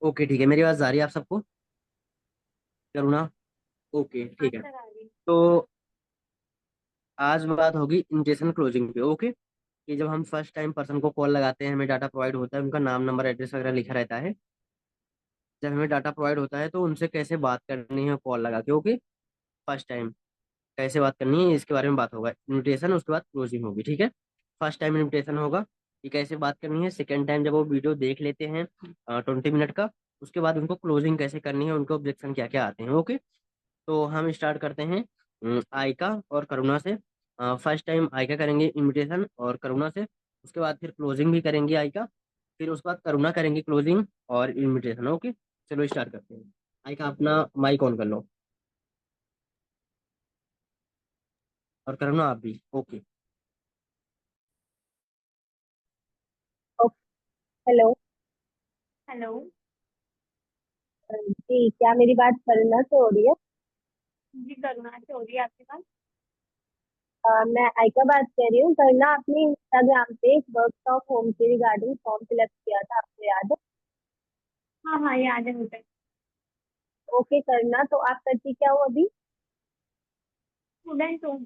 Okay ठीक है, मेरी आवाज आ रही है आप सबको? करुणा। ओके हाँ ठीक है। सर आ रही। तो आज बात होगी इन्विटेशन क्लोजिंग पे। ओके, कि जब हम फर्स्ट टाइम पर्सन को कॉल लगाते हैं, हमें डाटा प्रोवाइड होता है, उनका नाम नंबर एड्रेस वगैरह लिखा रहता है। जब हमें डाटा प्रोवाइड होता है तो उनसे कैसे बात करनी है कॉल लगा के। ओके, फर्स्ट टाइम कैसे बात करनी है इसके बारे में बात होगा। इन्विटेशन उसके बाद क्लोजिंग होगी, ठीक है। फर्स्ट टाइम इन्विटेशन होगा कि कैसे बात करनी है। सेकेंड टाइम जब वो वीडियो देख लेते हैं 20 मिनट का, उसके बाद उनको क्लोजिंग कैसे करनी है, उनको ऑब्जेक्शन क्या क्या आते हैं। ओके, तो हम स्टार्ट करते हैं आयका और करुणा से। फर्स्ट टाइम आयका करेंगे इनविटेशन और करुणा से, उसके बाद फिर क्लोजिंग भी करेंगे आयका, फिर उसके बाद करुणा करेंगे क्लोजिंग और इनविटेशन। ओके, चलो स्टार्ट करते हैं। आयका अपना माइक ऑन कर लो, और करुणा आप भी। ओके। हेलो। हेलो। जी, क्या मेरी बात करुणा से हो रही है? जी करुणा से हो रही है आपके पास। मैं आयका बात कर रही हूँ। करुणा, आपने इंस्टाग्राम पे एक वर्क फ्रॉम होम के रिगार्डिंग फॉर्म फिलअप किया था, आपको याद है? हाँ हाँ याद है मुझे। ओके करुणा, तो आप करती क्या हो अभी? स्टूडेंट हूँ।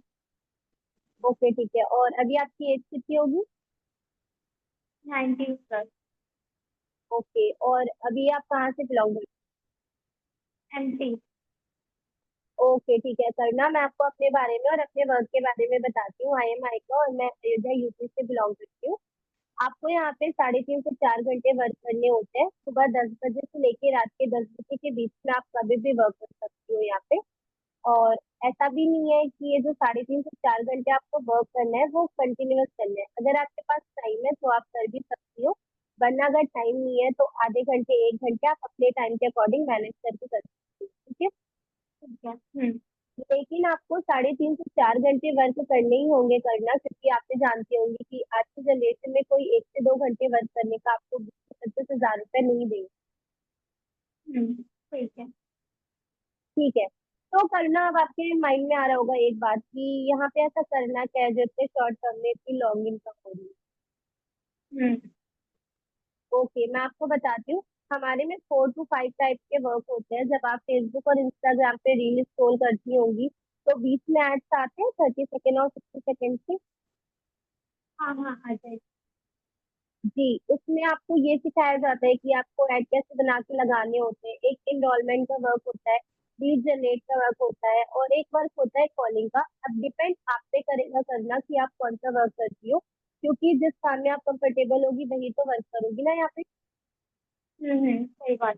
ओके ठीक है, और अभी आपकी एज कितनी होगी? 19 प्लस। ओके, और अभी आप कहाँ से बिलोंग करते हैं? एमपी। ओके ठीक है करना, मैं आपको अपने बारे में और अपने वर्क के बारे में बताती हूँ। आई एम आयका और मैं अयोध्या यूपी से बिलोंग करती हूँ। आपको यहाँ पे 3.5 से 4 घंटे वर्क करने होते हैं। सुबह 10 बजे से लेके रात के 10 बजे के बीच में आप कभी भी वर्क कर सकती हो यहाँ पे। और ऐसा भी नहीं है कि ये जो 3.5 से 4 घंटे आपको वर्क करना है वो कंटिन्यूअस करना है। अगर आपके पास टाइम है तो आप कर भी सकती हो, वरना अगर टाइम नहीं है तो आधे घंटे 1 घंटे आप अपने टाइम के अकॉर्डिंग मैनेज करके कर सकती हो। ठीक है? ठीक है। लेकिन आपको 3.5 से 4 घंटे वर्क करने ही होंगे करना, क्योंकि आप भी जानती होंगी कि आज की जनरेशन में कोई 1 से 2 घंटे वर्क करने का आपको 20 से 25 हजार रुपए नहीं देंगे। ठीक है। ठीक है, तो करना, अब आपके माइंड में आ रहा होगा एक बात कि यहाँ पे ऐसा करना क्या है जो इतने शॉर्ट टर्म में इतनी लॉन्ग इनकम हो रही है। ओके, मैं आपको बताती हूँ। हमारे में 4 to 5 टाइप के वर्क होते हैं। जब आप फेसबुक और इंस्टाग्राम पे रील स्क्रॉल करती होंगी तो बीच में एड्स आते हैं 30 सेकेंड और 60 सेकेंड के। हाँ हाँ आ जाए। जी, उसमें आपको ये सिखाया जाता है कि आपको ऐड कैसे बना के लगाने होते हैं। एक इनरोलमेंट का वर्क होता है, लीड जनरेट का वर्क होता है, और एक वर्क होता है कॉलिंग का। अब डिपेंड आप पे करेगा करना कि आप कौन सा वर्क करती हो, क्योंकि जिस काम में आप कंफर्टेबल होगी वही तो वर्क करोगी ना यहाँ पे। सही बात।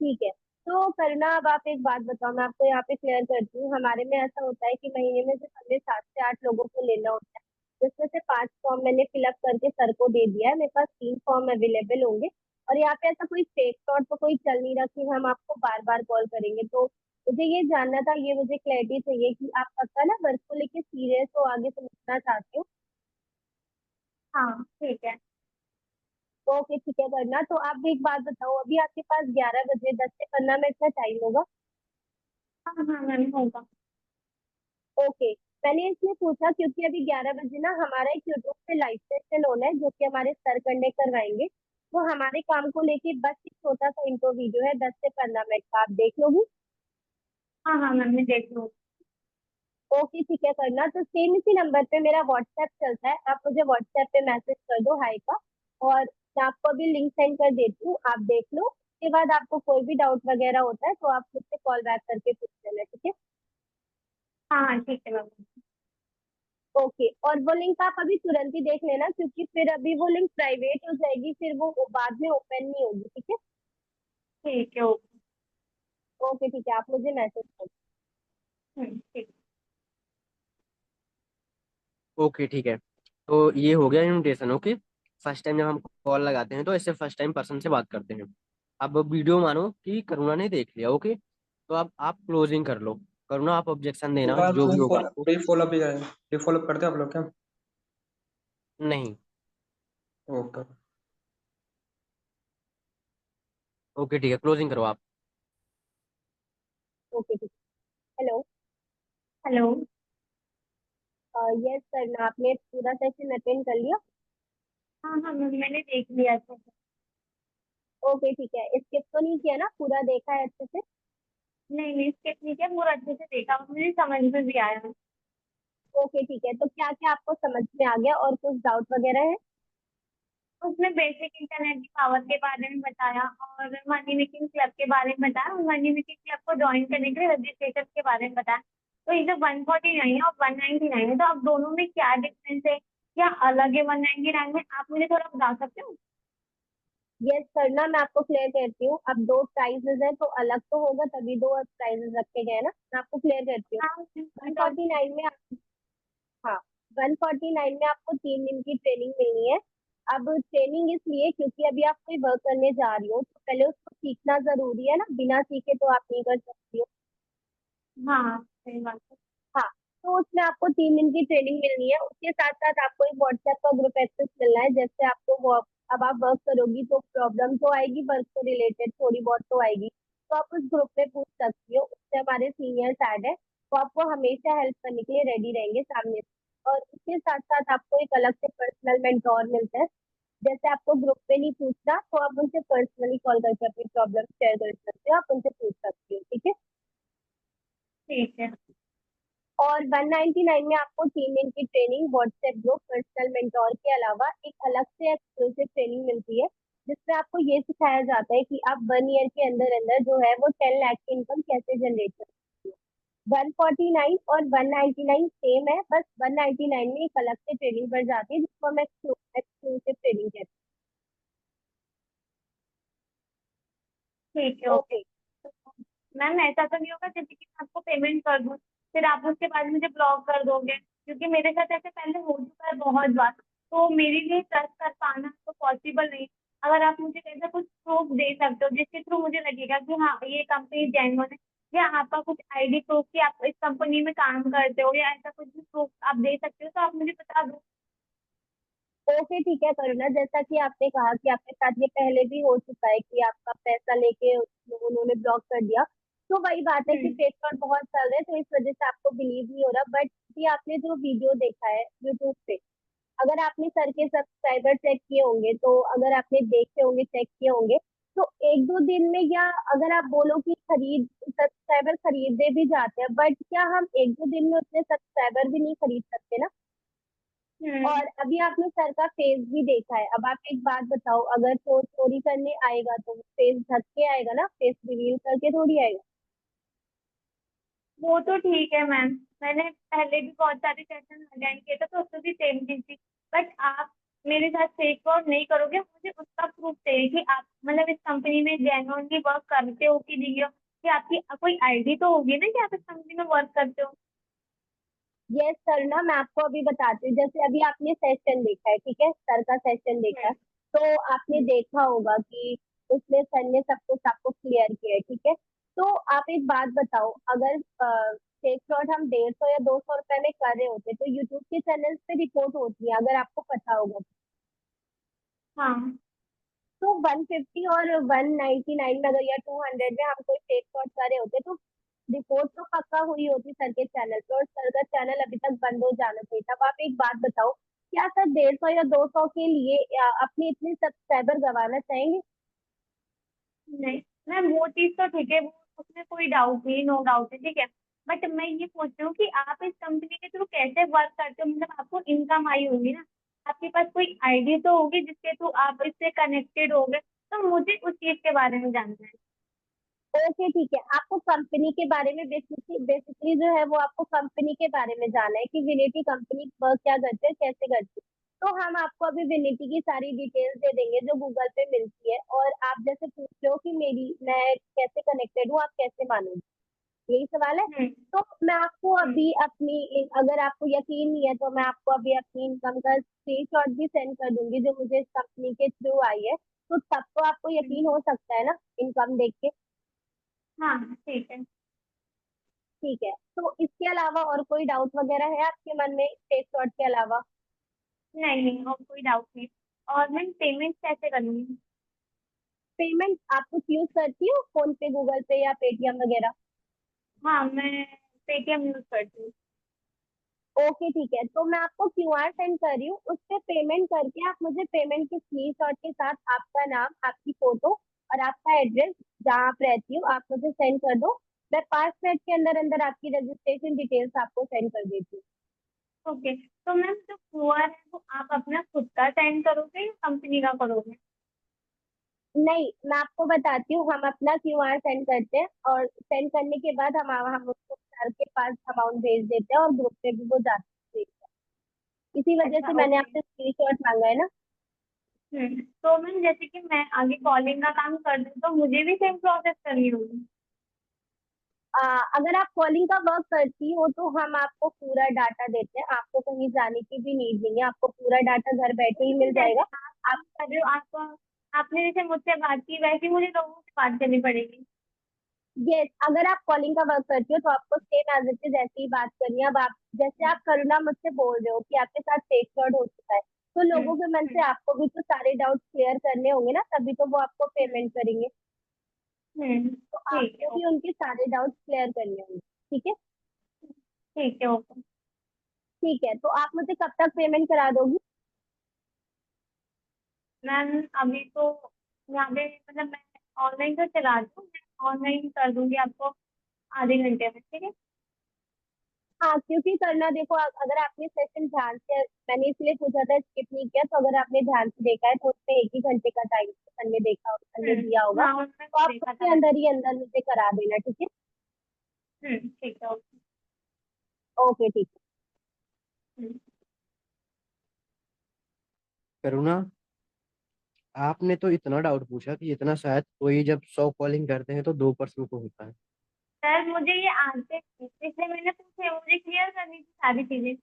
ठीक है, तो करना, अब आप एक बात बताओ, मैं आपको यहाँ पे क्लियर करती हूँ। हमारे में ऐसा होता है कि महीने में सिर्फ हमें 7 से 8 लोगों को लेना होता है, जिसमें से 5 फॉर्म मैंने फिलअप करके सर को दे दिया है। मेरे पास 3 फॉर्म अवेलेबल होंगे। और यहाँ पे ऐसा कोई फेक फ्रॉड तो कोई चल नहीं रहा कि हम आपको बार बार कॉल करेंगे। तो मुझे ये जानना था, ये मुझे क्लैरिटी चाहिए कि आप पक्का ना वर्क को लेके सीरियस हो, आगे समझना चाहते हो? हाँ ठीक है। ओके ठीक है करना, तो आप भी एक बात बताओ, अभी आपके पास 11 बजे 10 से 15 मिनट का टाइम होगा? हाँ हाँ मैम होगा। ओके, मैंने इसलिए पूछा क्योंकि अभी 11 बजे ना हमारा एक यूट्यूब पे लाइव सेशन होना है जो कि हमारे सर कंडक्ट करवाएंगे। वो हमारे काम को लेके बस एक छोटा सा इंट्रो वीडियो है, 10 से 15 मिनट का, आप देख लोगी? हाँ हाँ मैम मैं देख लूँ। ओके ठीक है करना, तो सेम इसी नंबर पे मेरा व्हाट्सएप चलता है, आप मुझे व्हाट्सएप पे मैसेज कर दो हाय का। और मैं आपको अभी लिंक सेंड कर देती हूँ, आप देख लो। उसके बाद आपको कोई भी डाउट वगैरह होता है तो आप मुझसे कॉल बैक करके पूछ लेना, ठीक है? हाँ हाँ ठीक है मैम। ओके, और वो लिंक आप अभी तुरंत ही देख लेना, क्योंकि फिर अभी वो लिंक प्राइवेट हो जाएगी, फिर वो बाद में ओपन नहीं होगी, ठीक है? ठीक है ओके। ओके ठीक है, आप मुझे मैसेज कर ठीक। ओके ठीक है, तो ये हो गया इन्विटेशन। ओके, फर्स्ट टाइम जब हम कॉल लगाते हैं तो ऐसे फर्स्ट टाइम पर्सन से बात करते हैं। अब वीडियो मानो कि करुणा ने देख लिया। ओके, तो अब आप क्लोजिंग कर लो। करुणा आप ऑब्जेक्शन देना बात जो भी होगा आपको। प्री फॉलोअप भी करें? प्री फॉलोअप करते हैं आप लोग क्या? नहीं। ओके। ओके ठीक है, क्लोजिंग करो आप। ओके ठीक। हेलो। हेलो। यस सर, आपने पूरा सेशन अटेंड कर लिया? हाँ हाँ मैम मैंने देख लिया था। ओके ठीक है, स्किप तो नहीं किया ना, पूरा देखा है अच्छे से? नहीं नहीं, स्किप नहीं किया, पूरा अच्छे से देखा, मुझे समझ में भी आया। ओके ठीक है, तो क्या क्या आपको समझ में आ गया और कुछ डाउट वगैरह है? उसमें बेसिक इंटरनेट की पावर के बारे में बताया और मनी मेकिंग क्लब के बारे में बताया, और मनी मेकिंग क्लब को ज्वाइन करने के लिए रजिस्ट्रेशन के बारे में बताया। तो ये जो 149 है और 199 है, तो अब दोनों में क्या डिफरेंस है? क्या अलग है 199 में? आप मुझे थोड़ा बता सकते हो? यस सर ना, मैं आपको क्लियर करती हूँ। अब दो प्राइजेस है तो अलग तो होगा, तभी दो प्राइजेस रखे गए हैं ना। मैं आपको क्लियर करती हूँ। हाँ, वन बताओ। फोर्टी नाइन में हाँ, 149 में आपको 3 दिन की ट्रेनिंग मिलनी है। अब ट्रेनिंग इसलिए क्योंकि अभी आप कोई वर्क करने जा रही हो, तो पहले उसको सीखना जरूरी है ना, बिना सीखे तो आप नहीं कर सकती हो। हाँ, सही बात है। हाँ, तो उसमें आपको 3 दिन की ट्रेनिंग मिलनी है। उसके साथ साथ आपको एक व्हाट्सएप का ग्रुप एक्सेस मिलना है। जैसे आपको वर्क, अब आप वर्क करोगी तो प्रॉब्लम तो आएगी, वर्क से रिलेटेड थोड़ी बहुत तो आएगी, तो आप उस ग्रुप में पूछ सकती हो। उससे हमारे सीनियर्स ऐड है, वो आपको हमेशा हेल्प करने के लिए रेडी रहेंगे सामने से। और उसके साथ साथ आपको एक अलग से पर्सनल मेंटोर मिलता है। जैसे आपको ग्रुप पे नहीं पूछना, तो आप उनसे पर्सनली कॉल करके अपनी प्रॉब्लम शेयर कर सकते हो, आप उनसे पूछ सकते हो, ठीक है। ठीक है। और 199 में आपको 3 दिन की training, WhatsApp group, personal mentor के अलावा एक अलग से एक्सक्लूसिव ट्रेनिंग मिलती है, जिसमें आपको ये सिखाया जाता है कि आप 1 ईयर के अंदर अंदर जो है वो 10 लाख की इनकम कैसे जनरेट कर सकते हो। 149 और 199 सेम है, बस 199 में एक अलग से ट्रेनिंग बढ़ जाती है, जिसको हम एक्सक्लूसिव ट्रेनिंग कहते ठीक है, हैं। ओके। ओके। तो मैम, ऐसा तो नहीं होगा जैसे कि मैं आपको पेमेंट कर दूँ, फिर आप उसके बाद मुझे ब्लॉक कर दोगे? क्योंकि मेरे साथ ऐसे पहले हो चुका है बहुत बार, तो मेरे लिए ट्रस्ट कर पाना तो पॉसिबल नहीं। अगर आप मुझे ऐसा कुछ प्रूफ दे सकते हो जिसके थ्रू मुझे लगेगा कि हाँ, ये कंपनी जेन्युइन है, या आपका कुछ आईडी प्रूफ कि आप इस कंपनी में काम करते हो, या ऐसा कुछ भी प्रूफ आप दे सकते हो, तो आप मुझे बता दो। ओके ठीक है करुणा, जैसा कि आपने कहा कि आपके साथ ये पहले भी हो चुका है कि आपका पैसा लेके उन्होंने ब्लॉक कर दिया, तो वही बात है कि हम्म। फेक फ्रॉड बहुत चल रहे हैं, तो इस वजह से आपको बिलीव नहीं हो रहा। बट ये आपने जो वीडियो देखा है यूट्यूब पे, अगर आपने सर के सब्सक्राइबर चेक किए होंगे, तो अगर आपने देखे होंगे, चेक किए होंगे, तो 1-2 दिन में, या अगर आप बोलो कि खरीद सब्सक्राइबर खरीदे भी जाते हैं, बट क्या हम 1-2 दिन में उतने सब्सक्राइबर भी नहीं खरीद सकते ना। हम्म। और अभी आपने सर का फेस भी देखा है। अब आप एक बात बताओ, अगर चोर चोरी करने आएगा तो फेस ढक के आएगा ना, फेस रिवील करके थोड़ी आएगा। वो तो ठीक है मैम, मैंने पहले भी बहुत सारे सेशन अटेंड किए थे, तो उसमें भी सेम चीज थी। बट आप मेरे साथ फेक वर्क नहीं करोगे, मुझे उसका प्रूफ चाहिए कि आप मतलब इस कंपनी में जेन्युइनली वर्क करते हो कि नहीं हो, कि आपकी कोई आईडी तो होगी ना कि आप इस कंपनी में वर्क करते हो। यस सर ना, मैं आपको अभी बताती हूँ। जैसे अभी आपने सेशन देखा है, ठीक है, सर का सेशन देखा है, हम्म। तो आपने हम्म। देखा होगा कि उसमें सर ने सब कुछ आपको क्लियर किया है, ठीक है। तो आप एक बात बताओ, अगर फेक फ्रॉड हम 150 या 200 रुपए में कर रहे होते तो यूट्यूब के चैनल पे रिपोर्ट होती है, अगर आपको पता होगा हाँ। तो 150 और 199 में अगर, या 200 में हम कोई फेक शॉट कर रहे होते, तो रिपोर्ट तो पक्का हुई होती सर के चैनल पे, और सर का चैनल अभी तक बंद हो जाना चाहिए। तब आप एक बात बताओ, क्या सर 150 या 200 के लिए अपने इतने सब्सक्राइबर गंवाना चाहेंगे? नहीं मैम, वो चीज तो ठीक है, वो उसमें कोई डाउट नहीं, नो डाउट है, ठीक है। बट मैं ये पूछ रही हूँ कि आप इस कंपनी के थ्रू कैसे वर्क करते हो? मतलब आपको इनकम आई होगी ना, आपके पास कोई आईडी तो होगी जिसके थ्रू आप इससे कनेक्टेड हो गए, तो मुझे उस चीज के बारे में जानना है। ओके ठीक है, आपको कंपनी के बारे में बेसिकली बेसिकली जो है वो आपको कंपनी के बारे में जानना है कि विनिटी कंपनी वर्क क्या करते हैं, कैसे करती है। तो हम आपको अभी विनिटी की सारी डिटेल्स दे देंगे जो गूगल पे मिलती है। और आप जैसे पूछ रहे हो कि मेरी मैं कैसे कनेक्टेड हूँ, आप कैसे मानोगे, यही सवाल है। हम्म। तो मैं आपको हम्म। अभी अपनी, अगर आपको यकीन नहीं है तो मैं आपको अभी अपनी इनकम का स्क्रीनशॉट भी सेंड कर दूंगी जो मुझे इस कंपनी के थ्रू आई है, तो तब तो आपको हम्म। यकीन हो सकता है ना इनकम देख के। हाँ, ठीक है। ठीक है, तो इसके अलावा और कोई डाउट वगैरह है आपके मन में टेक शॉट के अलावा? नहीं नहीं, और कोई डाउट नहीं। और मैं पेमेंट कैसे करूँगी? पेमेंट आप कुछ यूज करती हो, फोन पे, गूगल पे या पेटीएम वगैरह? हाँ, मैं पेटीएम यूज करती हूँ। ओके ठीक है, तो मैं आपको क्यूआर सेंड कर रही हूँ, उस पे पेमेंट करके आप मुझे पेमेंट के स्क्रीनशॉट के साथ आपका नाम, आपकी फोटो और आपका एड्रेस जहाँ आप रहती हो आप मुझे सेंड कर दो। मैं 5 मिनट के अंदर अंदर आपकी रजिस्ट्रेशन डिटेल्स आपको सेंड कर देती हूँ। ओके, तो मैम जो क्यूआर है वो आप अपना खुद का सेंड करोगे या कंपनी का करोगे? नहीं, मैं आपको बताती हूँ, हम अपना क्यूआर सेंड करते हैं और सेंड करने के बाद हम उसको सर के पास अमाउंट भेज देते हैं और ग्रुप में भी वो जाते हैं। इसी वजह अच्छा, से मैंने ओके। आपसे स्क्रीनशॉट मांगा है ना। तो मैम जैसे कि मैं आगे कॉलिंग का काम कर दूँ तो मुझे भी सेम प्रोसेस करनी होगी? अगर आप कॉलिंग का वर्क करती हो तो हम आपको पूरा डाटा देते हैं, आपको कहीं जाने की भी नीड नहीं है, आपको पूरा डाटा घर बैठे ही मिल जैसे जाएगा। आप काम कर रहे हो, आपको आपने जैसे मुझसे बात की वैसे ही मुझे लोगों से बात करनी पड़ेगी? यस, अगर आप कॉलिंग का वर्क करती हो तो आपको सेम एज इट इज ऐसी ही बात करनी है। अब आप जैसे आप करुणा मुझसे बोल रहे हो कि आपके साथ फेक फ्रॉड हो चुका है, तो हम्म लोगों के मन से आपको भी तो सारे डाउट्स क्लियर करने होंगे ना, तभी तो वो आपको पेमेंट करेंगे। तो ठीक है, आपको भी उनके सारे डाउट्स क्लियर करने होंगे। ठीक है। ठीक है, ओके। ठीक है, तो आप मुझे कब तक पेमेंट करा दोगी? मैम अभी तो यहाँ पे मतलब मैं ऑनलाइन तो चला रही हूँ, मैं ऑनलाइन कर दूंगी आपको आधे घंटे में, ठीक है? हाँ, क्योंकि करना देखो, अगर आपने सेशन ध्यान से, मैंने इसलिए पूछा था, स्किप नहीं किया, तो अगर आपने ध्यान से देखा है तो उसमें 1 ही घंटे का टाइम सर ने देखा, सर ने दिया होगा, हाँ, उसमें तो आप देखा था उसके मैंने। अंदर ही अंदर मुझे करा देना। ठीक है। ठीक है, ओके। ओके, ठीक है। हम्म। करुणा, आपने तो इतना डाउट पूछा कि इतना शायद कोई जब 100 कॉलिंग करते हैं तो 2% को होता है। सर मुझे ये आते इसलिए मैंने पूछे, मुझे क्लियर करनी थी सारी चीजें,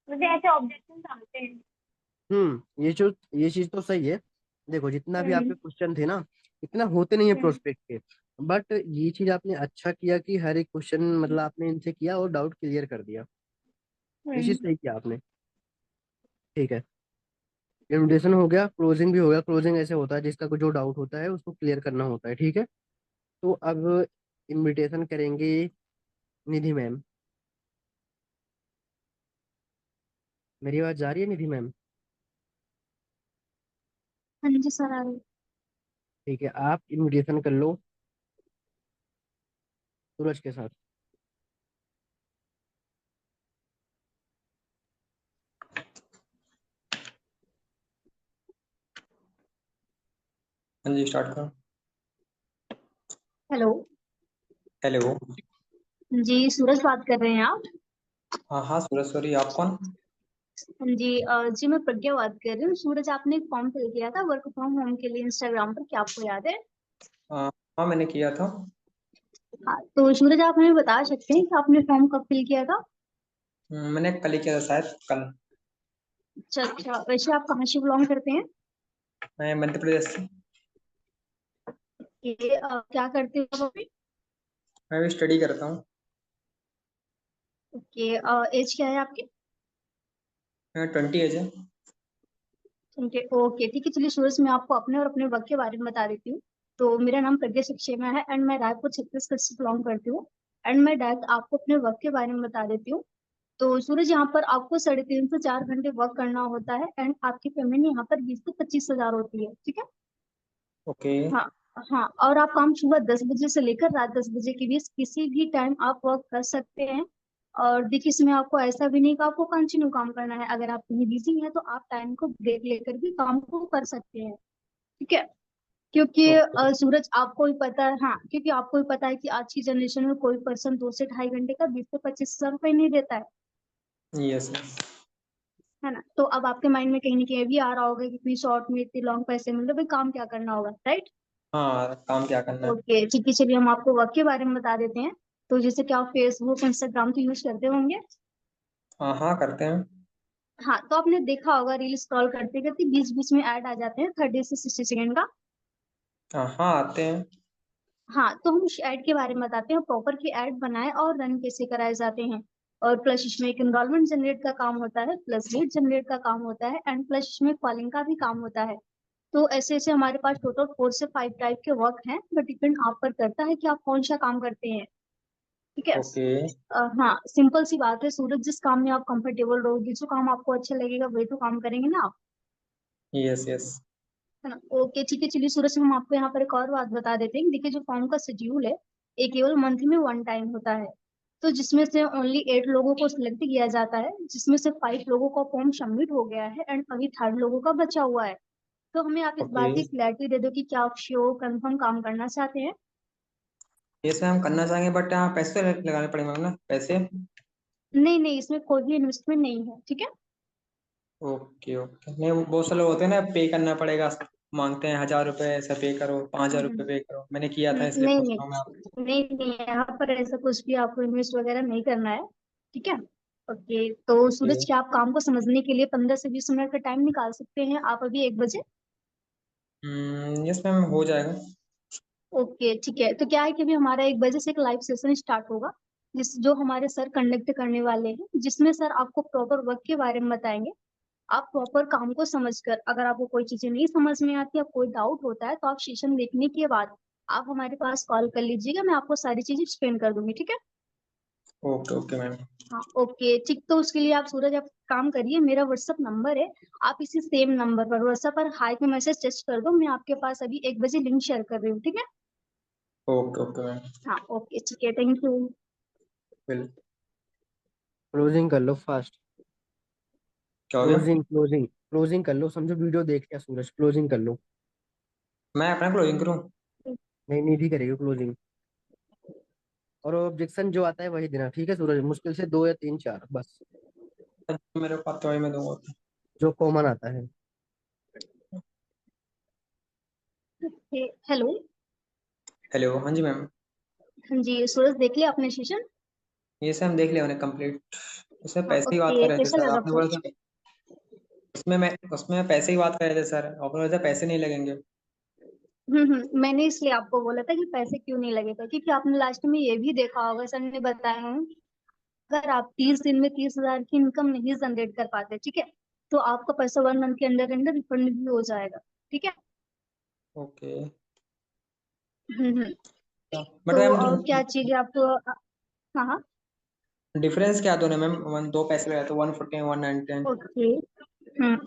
मुझे ऐसे ऑब्जेक्शन आते हैं। ये चीज तो सही है। देखो जितना भी हम्म आपके क्वेश्चन थे ना, इतना होते नहीं है हम्म प्रोस्पेक्ट के। बट ये चीज आपने अच्छा किया कि हर एक क्वेश्चन मतलब आपने इनसे किया और डाउट क्लियर कर दिया। ये चीज हम्म सही किया आपने। ठीक है, इन्विटेशन हो गया, क्लोजिंग भी हो गया। क्लोजिंग ऐसे होता है जिसका कुछ जो डाउट होता है उसको क्लियर करना होता है। ठीक है, तो अब इनविटेशन करेंगे निधि मैम। मेरी आवाज जा रही है निधि मैम? हाँ जी सर, आ रही। ठीक है, आप इनविटेशन कर लो सूरज के साथ। हाँ जी, स्टार्ट करो। हेलो। हेलो। जी सूरज बात कर रहे हैं आप? हाँ हाँ, सूरज, सॉरी, आप कौन? हाँ जी, जी मैं प्रज्ञा बात कर रही हूँ। सूरज, आपने एक फॉर्म फिल किया था वर्क फ्रॉम होम के लिए इंस्टाग्राम पर, क्या आपको याद है? हाँ, मैंने किया था। हाँ, तो सूरज आप हमें बता सकते हैं कि आपने फॉर्म कब फिल किया था? मैंने कल ही किया था, शायद कल। अच्छा अच्छा, वैसे आप कहाँ से बिलोंग करते हैं? मैं मध्य प्रदेश से। क्या करते हो आप अभी? मैं भी स्टडी करता हूँ। ओके, एज क्या है आपकी? मैं 20 एज है। ओके ओके, ठीक है। चलिए सूरज, मैं आपको अपने और अपने वर्क के बारे में बता देती हूँ। तो मेरा नाम प्रज्ञा सक्सेना है एंड मैं रायपुर छत्तीसगढ़ से बिलोंग करती हूँ। एंड मैं डायरेक्ट आपको अपने वर्क के बारे में बता देती हूँ। तो सूरज, यहाँ पर आपको 3.5 से 4 घंटे वर्क करना होता है एंड आपकी पेमेंट यहाँ पर 20 से 25 हजार होती है, ठीक है? ओके। हाँ। हाँ, और आप काम सुबह 10 बजे से लेकर रात 10 बजे के बीच किसी भी टाइम आप वर्क कर सकते हैं। और देखिए, इसमें आपको ऐसा भी नहीं कि आपको कंटिन्यू काम करना है। अगर आप कहीं बिजी हैं तो आप टाइम को ब्रेक लेकर भी काम को कर सकते हैं, ठीक है? क्योंकि ओके। सूरज, आपको भी पता है, हाँ, क्योंकि आपको भी पता है कि आज की जनरेशन में कोई पर्सन 2 से 2.5 घंटे का 20 से 25 हजार रुपये नहीं देता यस यस। है ना? तो अब आपके माइंड में कहीं ना कहीं ये भी आ रहा होगा कि इतनी शॉर्ट में इतने लॉन्ग पैसे मिल रहे, भाई काम क्या करना होगा, राइट? हाँ, काम क्या करना है? ओके, ठीक है। चलिए हम आपको वर्क के बारे में बता देते हैं। तो जैसे कि आप फेसबुक इंस्टाग्राम तो यूज करते होंगे। हाँ हाँ, करते हैं। हाँ, तो आपने देखा होगा रील स्क्रॉल करते करते बीच बीच में ऐड आ जाते हैं 30 से 60 सेकंड का। हाँ हाँ, आते हैं। हाँ, तो हम उस ऐड के बारे में बताते हैं, प्रॉपर की ऐड बनाए और रन कैसे कराए जाते हैं। और प्लस इसमें एक एनरोलमेंट जनरेट का काम होता है, प्लस लीड जनरेट का काम होता है एंड प्लस इसमें कॉलिंग का भी काम होता है। तो ऐसे ऐसे हमारे पास टोटल 4 से 5 टाइप के वर्क हैं, बट डिपेंड आप पर करता है कि आप कौन सा काम करते हैं, ठीक है? ओके। हाँ, सिंपल सी बात है सूरज, जिस काम में आप कंफर्टेबल रहोगे, जो काम आपको अच्छा लगेगा वही तो काम करेंगे ना आप, यस यस। है ना। ओके ठीक है, चलिए सूरज, हम आपको यहाँ पर एक और बात बता देते हैं। देखिए, जो फॉर्म का शेड्यूल है ये केवल मंथ में 1 टाइम होता है, तो जिसमें से ओनली 8 लोगों को सिलेक्ट किया जाता है, जिसमें से 5 लोगों का फॉर्म सबमिट हो गया है एंड अभी 3rd लोगों का बचा हुआ है। तो हमें आप इस ओके, बात की क्लैरिटी दे दो कि क्या आप श्योर कंफर्म काम करना चाहते हैं। यस मैम करना चाहेंगे, बट यहाँ पैसे लगाने पड़ेंगे मैम ना, पैसे। नहीं नहीं, इसमें कोई भी इन्वेस्टमेंट नहीं है, ठीक है। ओके ओके, नहीं वो बहुत सारे लोग होते हैं ना, पे करना पड़ेगा, मांगते हैं 1000 रुपये ऐसा पे करो, 5000 रुपये पे करो, मैंने किया था इसलिए नहीं पूछ नहीं रहा हूँ मैं आपसे। नहीं नहीं, यहाँ पर ऐसा कुछ भी आपको इन्वेस्ट वगैरह नहीं करना है, ठीक है। ओके, तो सूरज, क्या आप काम को समझने के लिए 15 से 20 मिनट का टाइम निकाल सकते हैं आप अभी 1 बजे? यस मैम हो जाएगा। ओके ठीक है, तो क्या है कि अभी हमारा 1 बजे से एक लाइव सेशन स्टार्ट होगा, जो हमारे सर कंडक्ट करने वाले हैं, जिसमें सर आपको प्रॉपर वर्क के बारे में बताएंगे। आप प्रॉपर काम को समझकर, अगर आपको कोई चीजें नहीं समझ में आती, या कोई डाउट होता है, तो आप सेशन देखने के बाद आप हमारे पास कॉल कर लीजिएगा, मैं आपको सारी चीजें एक्सप्लेन कर दूंगी, ठीक है। Okay okay ma'am. हाँ ओके ठीक, तो उसके लिए आप सूरज, आप काम करिए, मेरा व्हाट्सअप नंबर है, आप इसी सेम नंबर पर व्हाट्सएप पर हाई पे मैसेज टेस्ट कर दो, मैं आपके पास अभी 1 बजे लिंक शेयर कर रही हूँ, ठीक है। Okay okay ma'am. हाँ ओके ठीक है, थैंक यू। बिल क्लोजिंग कर लो फास्ट। क्या हो गया? क्लोजिंग क्लोजिंग क्लोजिंग कर लो, समझो वीडियो देख लिया सूरज, क्लोजिंग कर लो। मैं अपना क्लोजिंग करूँ? नहीं, निधि करेगी क्लोजिंग। और ऑब्जेक्शन जो आता है वही देना, ठीक है सूरज, मुश्किल से 2 या 3 4 बस, मेरे पास तो वही मैं दूंगा। जो कॉमन आता है। हेलो। हेलो, हाँ जी मैम। हाँ जी सूरज, देख लिया आपने सेशन? ये सब हम देख लिया मैंने कंप्लीट। उसमें हाँ पैसे की बात ओके, कर रहे थे कैसा सर, लगा आपने बोला पूरा? था। उसमें पैसे की बात कर रहे थे सर, आपने बोला था पैसे नहीं लगेंगे। मैंने इसलिए आपको बोला था कि पैसे क्यों नहीं लगेगा, क्योंकि आपने लास्ट में ये भी देखा होगा, सर ने बताया है, अगर आप 30 दिन में 30,000 की इनकम नहीं जनरेट कर पाते, ठीक है, तो आपका पैसा 1 मंथ के अंदर अंदर रिफंड भी हो जाएगा, ठीक है। ओके। हम्म। बट तो मैम और क्या चीज आपको? हाँ हाँ। डिफरेंस क्या दोनों मैम, दो पैसे लगाए तो 140 190। ओके।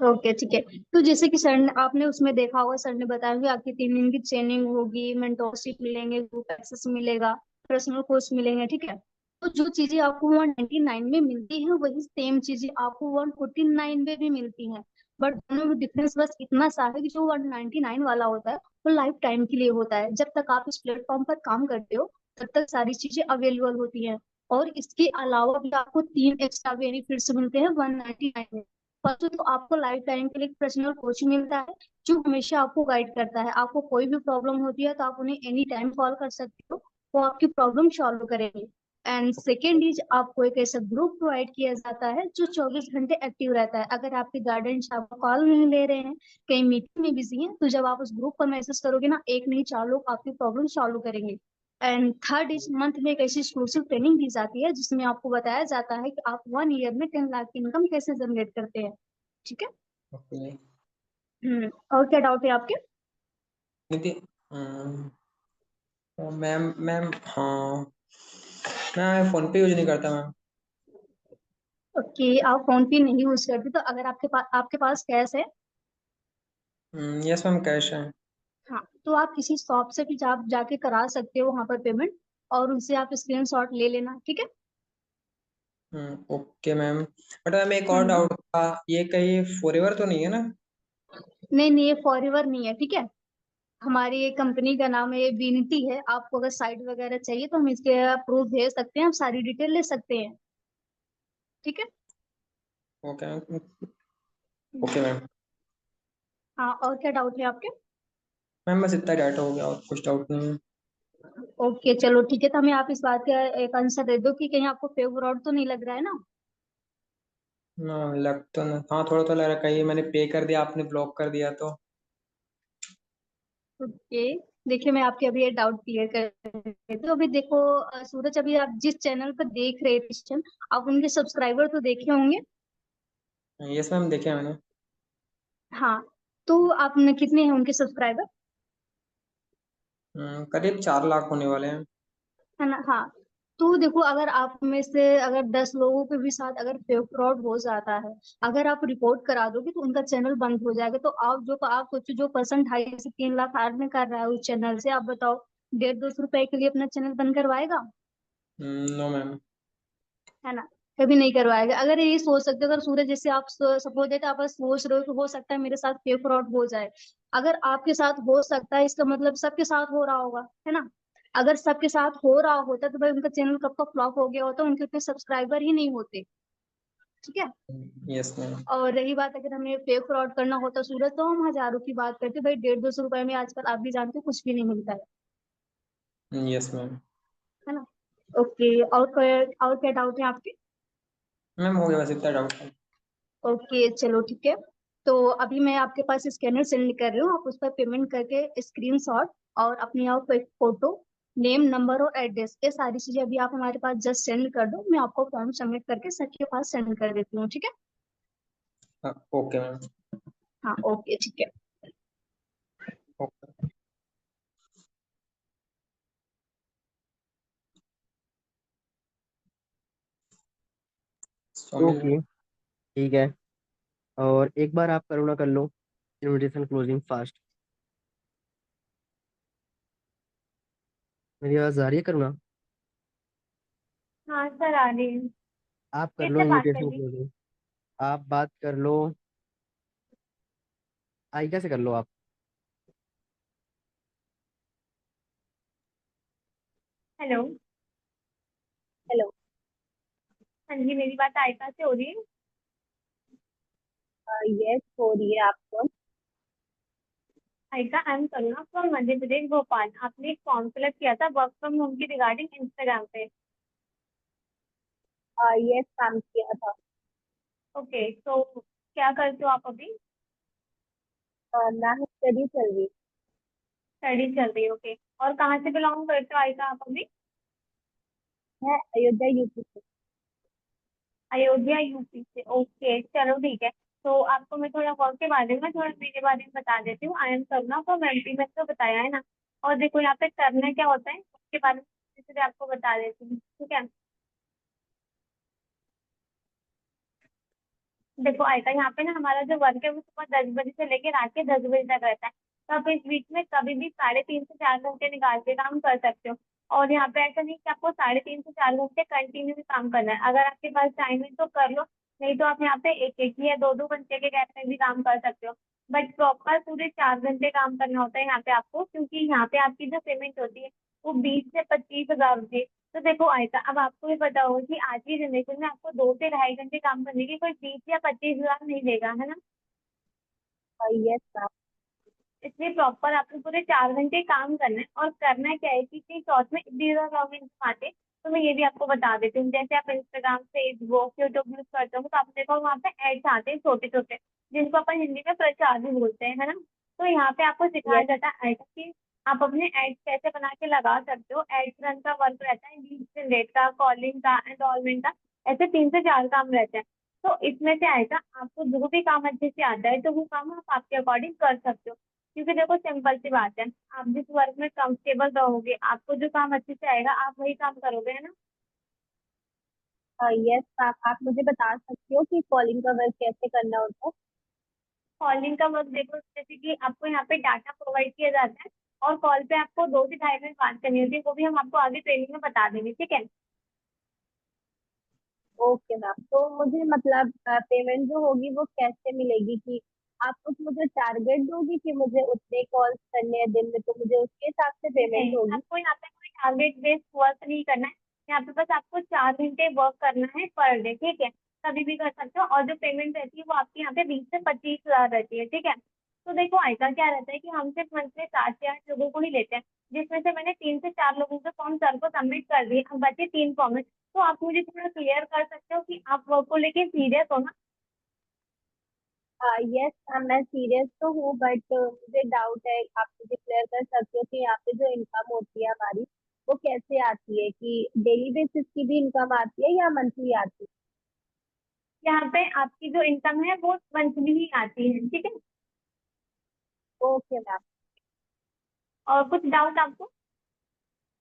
ओके ठीक है, तो जैसे कि सर ने, आपने उसमें देखा होगा, सर ने बताया कि आपकी 3 दिन की ट्रेनिंग होगी, मेंटोरशिप मिलेंगे, ग्रुप एक्सेस मिलेगा, पर्सनल कोर्स मिलेंगे, ठीक है। तो जो चीजें आपको 199 में मिलती है, वही सेम चीजें आपको 149 में भी मिलती हैं। बट दोनों में डिफरेंस बस इतना सा है कि जो 199 वाला होता है वो लाइफ टाइम के लिए होता है, जब तक आप इस प्लेटफॉर्म पर काम करते हो तब तक सारी चीजें अवेलेबल होती हैं। और इसके अलावा भी आपको 3 एक्स्ट्रा बेनिफिट्स मिलते हैं 199 में। फर्स्ट तो आपको लाइफ टाइम के लिए एक पर्सनल कोच मिलता है, जो हमेशा आपको गाइड करता है। आपको कोई भी प्रॉब्लम होती है तो आप उन्हें एनी टाइम कॉल कर सकते हो, वो आपकी प्रॉब्लम सॉल्व करेंगे। एंड सेकेंड इज, आपको एक ऐसा ग्रुप प्रोवाइड किया जाता है जो 24 घंटे एक्टिव रहता है। अगर आपके गार्डियन आपको कॉल नहीं ले रहे हैं, कहीं मीटिंग में बिजी हैं, तो जब आप उस ग्रुप पर मैसेज करोगे ना, एक नहीं 4 लोग आपकी प्रॉब्लम सॉल्व करेंगे। एंड थर्ड इज, मंथ में एक ऐसी एक्सक्लूसिव ट्रेनिंग दी जाती है जिसमें आपको बताया जाता है कि आप 1 ईयर में 10 लाख की इनकम कैसे जनरेट करते हैं, ठीक है। ओके। और क्या डाउट है आपके? नीति, मैम मैम हाँ, मैं फोन पे यूज नहीं करता मैम। ओके, आप फोन पे नहीं यूज करते, तो अगर आपके पास कैश है, यस मैम कैश है। हाँ, तो आप किसी शॉप से भी आप जाके करा सकते हो वहां पर पेमेंट, और उनसे आप स्क्रीनशॉट ले लेना, ठीक है। ओके मैम, बट मैम एक और हम्म। डाउट था, ये कहीं फॉरएवर तो नहीं है ना? नहीं नहीं, ये फॉरएवर नहीं है, ठीक है। हमारी ये कंपनी का नाम है, ये विनिटी है। आपको अगर साइट वगैरह चाहिए तो हम इसके प्रूफ भेज सकते हैं, आप सारी डिटेल ले सकते हैं, ठीक है। Okay okay ma'am. हाँ, और क्या डाउट है आपके? मैम बस इतना डाटा हो गया, और कुछ डाउट नहीं है। ओके चलो ठीक है, तो हमें आप इस बात का एक आंसर दे दो कि कहीं आपको फेक फ्रॉड तो नहीं लग रहा है ना? लग तो नहीं, हाँ थोड़ा तो लग रहा है, कहीं मैंने पे कर दिया आपने ब्लॉक कर दिया तो। ओके, देखिए मैं आपके अभी ये डाउट क्लियर कर देती हूँ। तो अभी देखो सूरज, अभी आप जिस चैनल पर देख रहे थे session, आप उनके सब्सक्राइबर तो देखे होंगे। यस मैम देखे मैंने। हाँ, तो आपने कितने हैं उनके सब्सक्राइबर? करीब 4 लाख होने वाले हैं। है ना, हाँ। तो देखो, अगर आप में से अगर 10 लोगों के भी साथ अगर फेक फ्रॉड हो जाता है, अगर आप रिपोर्ट करा दोगे तो उनका चैनल बंद हो जाएगा। तो आप सोचो, जो पर्सन 2.5 से 3 लाख अर्न कर रहा है उस चैनल से, आप बताओ 150 रुपए के लिए अपना चैनल बंद करवाएगा? No ma'am. है ना? कभी नहीं करवाएगा। अगर ये सोच सकते हो, अगर सूरज, जैसे आप सपोज दैट आप सोच रहे हो कि हो सकता है मेरे साथ फेक फ्रॉड हो जाए, अगर आपके साथ हो सकता है, इसका मतलब सबके साथ हो रहा होगा, है ना? अगर सबके साथ हो रहा होता तो भाई उनका चैनल कब का फ्लॉप हो गया होता, उनके उतने सब्सक्राइबर ही नहीं होते। ठीक है। Yes ma'am. और रही बात, अगर हमें फेक फ्रॉड करना होता सूरज, तो हम हजारों की बात करते भाई, 150-200 रुपए में आजकल आप भी जानते हो कुछ भी नहीं मिलता यस मैम। है ना? ओके, और क्या डाउट है आपके? मैम हो गया बस इतना डाउट था। ओके, चलो ठीक है। तो अभी मैं आपके पास स्कैनर सेंड कर रही हूँ, आप उस पर पेमेंट करके स्क्रीनशॉट और अपनी आप एक फोटो, नेम, नंबर और एड्रेस, ये सारी चीजें अभी आप हमारे पास जस्ट सेंड कर दो, मैं आपको फॉर्म सबमिट करके सर के पास सेंड कर देती हूँ। ठीक है? हाँ ओके मैम। हाँ, ओके, ठीक है। ओके। मिल गया। ओके, ठीक है। और एक बार आप करुणा कर लो इनविटेशन क्लोजिंग फास्ट। मेरी आवाज आ रही है करुणा? हाँ सर, आ रही है। आप कर लो किससे बात इनविटेशन करनी? क्लोजिंग। आप बात कर लो, आयका से कर लो आप। हेलो। हेलो। हाँ जी, मेरी बात आयका से हो रही है? यस, हो रही है आपको। आयका, I am Karuna from Madhya Pradesh, Bhopal. आपने एक फॉर्म फिलअप किया था वर्क फ्रॉम होम की रिगार्डिंग इंस्टाग्राम पे। यस, काम किया था। ओके, तो क्या करते हो आप अभी? मैम स्टडी चल रही स्टडी चल रही है, ओके। और कहाँ से बिलोंग करते हो आयका आप अभी? है, अयोध्या यूपी से। अयोध्या, यूपी से, ओके, चलो ठीक है। तो आपको मैं थोड़ा वर्क के बारे में, थोड़ा मेरे बारे में बता देती हूँ। I am Karuna from MP, मैंने तो बताया है ना। और देखो, यहाँ पे करना क्या होता है उसके बारे में अच्छे से आपको बता देती हूँ, ठीक है? देखो आयका, यहाँ पे ना हमारा जो वर्क है वो सुबह 10 बजे से लेकर रात के 10 बजे तक रहता है। तो आप इस बीच में कभी भी 3.5 से 4 घंटे निकाल के काम कर सकते हो। और यहाँ पे ऐसा नहीं कि आपको 3.5 से 4 घंटे कंटिन्यू भी काम करना है। अगर आपके पास टाइम है तो कर लो, नहीं तो आप यहाँ पे एक एक या दो दो घंटे के गैप में भी काम कर सकते हो। बट प्रॉपर पूरे 4 घंटे काम करना होता है यहाँ पे आपको, क्योंकि यहाँ पे आपकी जो पेमेंट होती है वो 20 से 25 हज़ार होती है। तो देखो आयता, अब आपको भी पता होगा कि आज की जनरेशन में आपको 2 से ढाई घंटे काम करने की कोई 20 या 25 हज़ार नहीं देगा, है ना? Yes ma'am. इसलिए प्रॉपर आपको पूरे 4 घंटे काम करना है। और करना क्या है कि शॉर्ट में इतनी ज्यादा लॉगिन आते, तो मैं ये भी आपको बता देती हूँ। जैसे आप इंस्टाग्राम, फेसबुक, यूट्यूब यूज करते हो तो आप देखो वहाँ पे एड्स आते हैं छोटे छोटे, जिनको अपन हिंदी में प्रचार भी बोलते हैं, है ना? तो यहाँ पे आपको सिखाया यस। जाता है कि आप अपने एड्स कैसे बना के लगा सकते हो। एड्स रन का वर्क रहता है, लीड जनरेट का, कॉलिंग का, एनरोलमेंट का, ऐसे 3 से 4 काम रहते हैं। तो इसमें से आएगा आपको जो भी काम अच्छे से आता है तो वो काम आप आपके अकॉर्डिंग कर सकते हो। क्योंकि देखो सिंपल सी बात है, आप जिस वर्क में कंफर्टेबल रहोगे, आपको जो काम अच्छे से आएगा आप वही काम करोगे, है ना? यस, आप मुझे बता सकते हो कि कॉलिंग का वर्क कैसे करना होता है? कॉलिंग का वर्क देखो, जैसे कि आपको यहाँ पे डाटा प्रोवाइड किया जाता है और कॉल पे आपको 2 से ढाई मिनट बात करनी होती है, वो भी हम आपको आगे ट्रेनिंग में बता देंगे, ठीक है? ओके मैम, तो मुझे मतलब पेमेंट जो होगी वो कैसे मिलेगी? कि आप कुछ मुझे टारगेट दोगी कि मुझे उतने कॉल्स करने हैं दिन में, तो मुझे उसके हिसाब से पेमेंट नहीं, होगी? आपको यहाँ पे कोई टारगेट बेस्ड वर्क नहीं करना है। यहाँ पे बस आपको 4 घंटे वर्क करना है पर डे, ठीक है? कभी भी कर सकते हो। और जो पेमेंट रहती है वो आपकी यहाँ पे 20 से 25 हज़ार रहती है, ठीक है? तो देखो आयका, क्या रहता है कि हम सिर्फ मंथ में 7 से 8 लोगों को ही लेते हैं, जिसमें से मैंने 3 से 4 लोगों के फॉर्म सर को सबमिट कर दिए, अब बचे 3 फॉर्म है। तो आप मुझे थोड़ा क्लियर कर सकते हो कि आप वर्क को लेके सीरियस हो ना? यस मैम, मैं सीरियस तो हूँ, बट मुझे डाउट है, आप मुझे क्लियर कर सकते हो कि यहाँ पे जो इनकम होती है हमारी, वो कैसे आती है? कि डेली बेसिस की भी इनकम आती है या मंथली आती यहाँ पे आपकी जो इनकम है वो मंथली ही आती है, ठीक है? है? Okay ma'am. और कुछ डाउट आपको?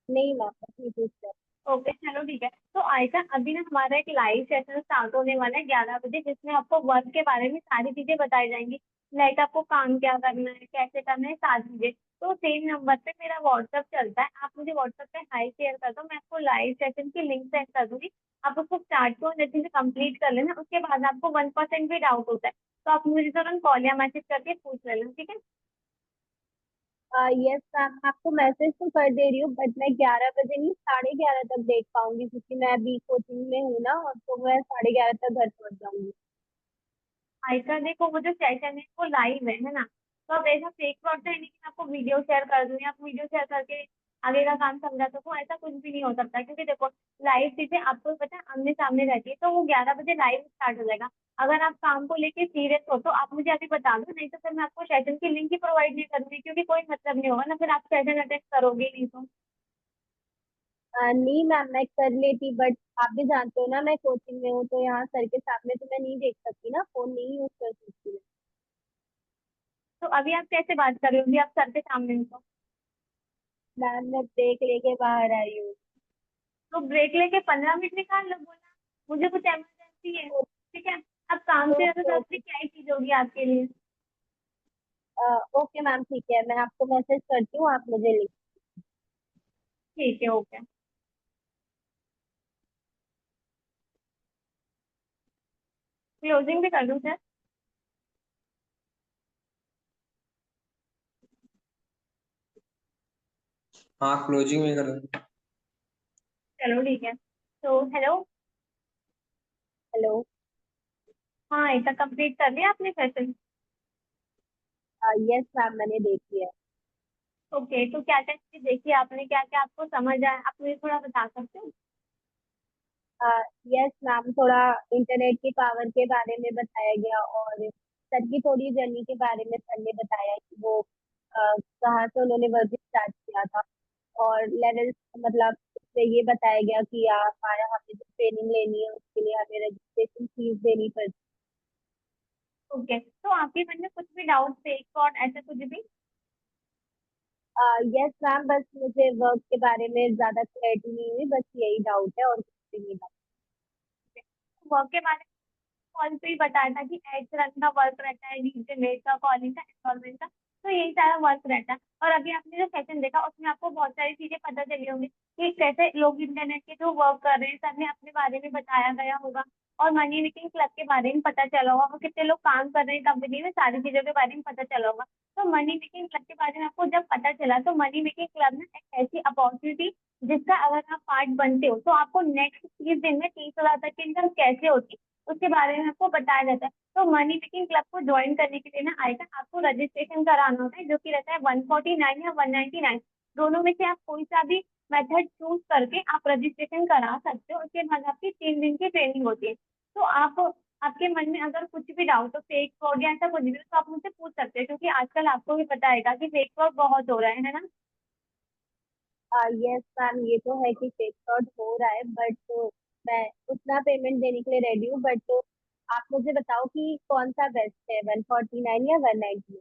नहीं मैम, ठीक है। ओके चलो ठीक है। तो आयका अभी ना हमारा एक लाइव सेशन स्टार्ट होने वाला है 11 बजे, जिसमें आपको वर्क के बारे में सारी चीजें बताई जाएंगी। लाइक आपको काम क्या करना है, कैसे करना है, सारी चीजें। तो सेम नंबर पे मेरा व्हाट्सअप चलता है, आप मुझे व्हाट्सअप पे हाई शेयर कर दो, मैं आपको लाइव सेशन की लिंक सेंड कर दूंगी। आप उसको स्टार्ट को जल्दी से कंप्लीट कर लेना। उसके बाद आपको 1% भी डाउट होता है तो आप मुझे तुरंत कॉल या मैसेज करके पूछ लेना, ठीक है। यस मैम, आपको मैसेज तो कर दे रही हूँ, बट मैं 11 बजे नहीं 11:30 तक देख पाऊंगी, क्योंकि मैं अभी कोचिंग में हूँ ना, और तो मैं 11:30 तक घर पहुंच जाऊंगी। आयका देखो, वो जो सेशन है वो लाइव है ना। तो अब ऐसा फेक फ्रॉड तो है नहीं कि मैं आपको वीडियो शेयर कर दूंगी, आप वीडियो शेयर करके आगे का काम समझा सको, ऐसा कुछ भी नहीं हो सकता। क्योंकि देखो, लाइव चीजें आपको पता है आमने सामने रहती है, तो वो 11 बजे लाइव स्टार्ट हो जाएगा। अगर आप काम को लेके सीरियस हो तो आप मुझे अभी बता दो, नहीं तो फिर मैं आपको सेशन की लिंक ही प्रोवाइड नहीं करूंगी, क्योंकि कोई मतलब नहीं होगा ना, फिर आप सेशन अटेंड करोगे ही नहीं तो। नहीं मैम, मैं कर लेती, बट आप भी जानते हो ना मैं कोचिंग में हूँ, तो यहाँ सर के सामने तो मैं नहीं देख सकती ना, फोन नहीं यूज कर सकती। तो अभी आप कैसे बात कर रहे होंगे, आप सर के सामने हो तो। मैम मैं ब्रेक लेके बाहर आई हूँ। तो ब्रेक लेके 15 मिनट निकाल लो, बोला मुझे कुछ इमरजेंसी है, ठीक है। अब काम से ज्यादा ओके जरूरी ओके। क्या ही चीज होगी आपके लिए। ओके मैम, ठीक है, मैं आपको मैसेज करती हूँ, आप मुझे लिख। ठीक है, ओके। क्लोजिंग भी कर दूं सर। हाँ, क्लोजिंग में कर दो। चलो ठीक है। तो हेलो। हेलो। हाँ, इतना कंप्लीट कर लिया आपने सेशन। यस मैम, मैंने देख लिया। ओके, तो क्या क्या चीज देखी आपने, क्या क्या आपको समझ आया, आप मुझे थोड़ा बता सकते हो। यस मैम, थोड़ा इंटरनेट की पावर के बारे में बताया गया, और सर की थोड़ी जर्नी के बारे में सर ने बताया कि वो कहाँ से उन्होंने वर्क स्टार्ट किया था, और लेवल, मतलब उससे ये बताया गया कि हमारा हमें जो ट्रेनिंग लेनी है उसके लिए हमें रजिस्ट्रेशन फीस देनी पड़ती ओके, तो आपके मन में कुछ भी डाउट, फेक फ्रॉड ऐसा कुछ भी। है। यस मैम, बस मुझे वर्क के बारे में ज्यादा क्लैरिटी नहीं हुई, बस यही डाउट है, और कुछ भी नहीं डाउट। वर्क के बारे में कॉल पे ही बताया था कि एड्स रन का वर्क रहता है, लीड जनरेट का, कॉलिंग का, एनरोलमेंट का। तो यही सारा वर्क रहता है। और अभी आपने जो सेशन देखा उसमें आपको बहुत सारी चीजें पता चली होंगी कि कैसे लोग इंटरनेट के थ्रू वर्क कर रहे हैं, सर ने अपने बारे में बताया गया होगा। और मनी मेकिंग क्लब के बारे में पता चला होगा, और कितने लोग काम कर रहे हैं कंपनी में, सारी चीजों के बारे में पता चला होगा। तो मनी मेकिंग क्लब के बारे में आपको जब पता चला, तो मनी मेकिंग क्लब ना एक ऐसी अपॉर्चुनिटी जिसका अगर आप पार्ट बनते हो तो आपको नेक्स्ट 30 दिन में 30,000 तक की इनकम कैसे होती है उसके बारे में आपको बताया जाता है। तो मनी मेकिंग क्लब को ज्वाइन करने के लिए ना आएगा, आपको रजिस्ट्रेशन कराना होता है, जो कि रहता है 149 या 199। दोनों में से आप कोई सा भी मेथड चूज करके आप रजिस्ट्रेशन करा सकते हो। उसके बाद आपकी 3 दिन की ट्रेनिंग होती है। तो आप, आपके मन में अगर कुछ भी डाउट हो, फेक फ्रॉड या ऐसा कुछ भी हो, तो आप मुझसे पूछ सकते हैं, क्योंकि आजकल आपको भी पता है कि फेक फ्रॉड बहुत हो रहा है ना। यस मैम, ये तो है कि फेक फ्रॉड हो रहा है, बट मैं उतना पेमेंट देने के लिए रेडी हूँ, बट आप मुझे बताओ कि कौन सा बेस्ट है, 149 या 190?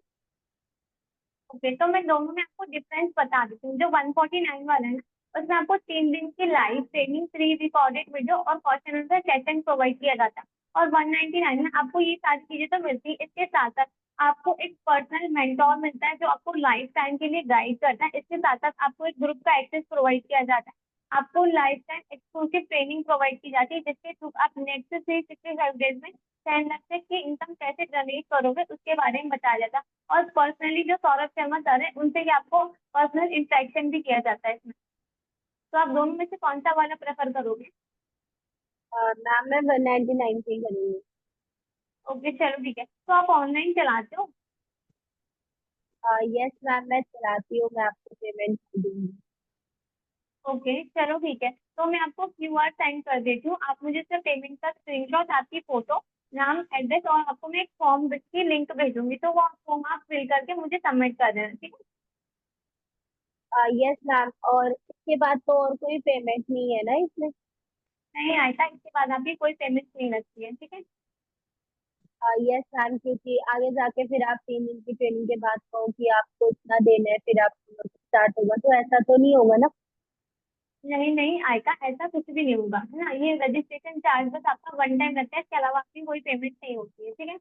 ओके, तो मैं दोनों में आपको डिफरेंस बता देती हूँ। जो 149 वाला है ना, उसमें आपको 3 दिन की live training, pre recorded video और क्वेश्चन आंसर सेशन प्रोवाइड किया जाता है। और 199 में आपको ये सारी चीजें तो मिलती है, इसके साथ साथ आपको एक पर्सनल मेंटोर मिलता है जो आपको लाइफ टाइम के लिए गाइड करता है। इसके साथ साथ आपको एक ग्रुप का एक्सेस प्रोवाइड किया जाता है। आपको life time exclusive training provide की जाती है, जिसके थ्रू आप नेक्स्ट 365 डेज में 10 लाख तक की इनकम कैसे जनरेट करोगे उसके बारे में बताया जाता है। और पर्सनली जो सौरभ शर्मा सर है उनसे ही आपको पर्सनल इंटरेक्शन भी किया जाता है इसमें। तो आप दोनों में से कौन सा वाला प्रेफर करोगे। मैम मैं 199 पे ही करूँगी। ओके चलो ठीक है, तो आप ऑनलाइन चलाते हो। यस मैम, मैं चलाती हूँ, मैं आपको पेमेंट कर दूंगी। ओके चलो ठीक है, तो मैं आपको क्यूआर सेंड कर देती हूँ, आप मुझे सिर्फ पेमेंट का स्क्रीनशॉट, आपकी फोटो, नाम, एड्रेस, और आपको मैं एक फॉर्म की लिंक भेजूंगी, तो वो फॉर्म आप फिल करके मुझे सबमिट कर देना, ठीक है। यस मैम, और इसके बाद तो और कोई पेमेंट नहीं है ना इसमें? नहीं आयता, इसके बाद आपकी कोई पेमेंट नहीं लगती है, ठीक है। यस मैम, क्योंकि आगे जाके फिर आप 3 दिन की ट्रेनिंग के बाद कहो कि आपको इतना देना है, फिर आप स्टार्ट होगा, तो ऐसा तो नहीं होगा ना? नहीं नहीं आएगा, ऐसा कुछ भी नहीं होगा, है ना। ये रजिस्ट्रेशन चार्ज बस आपका वन टाइम लगता है, इसके अलावा आपकी कोई पेमेंट नहीं होती है, ठीक है।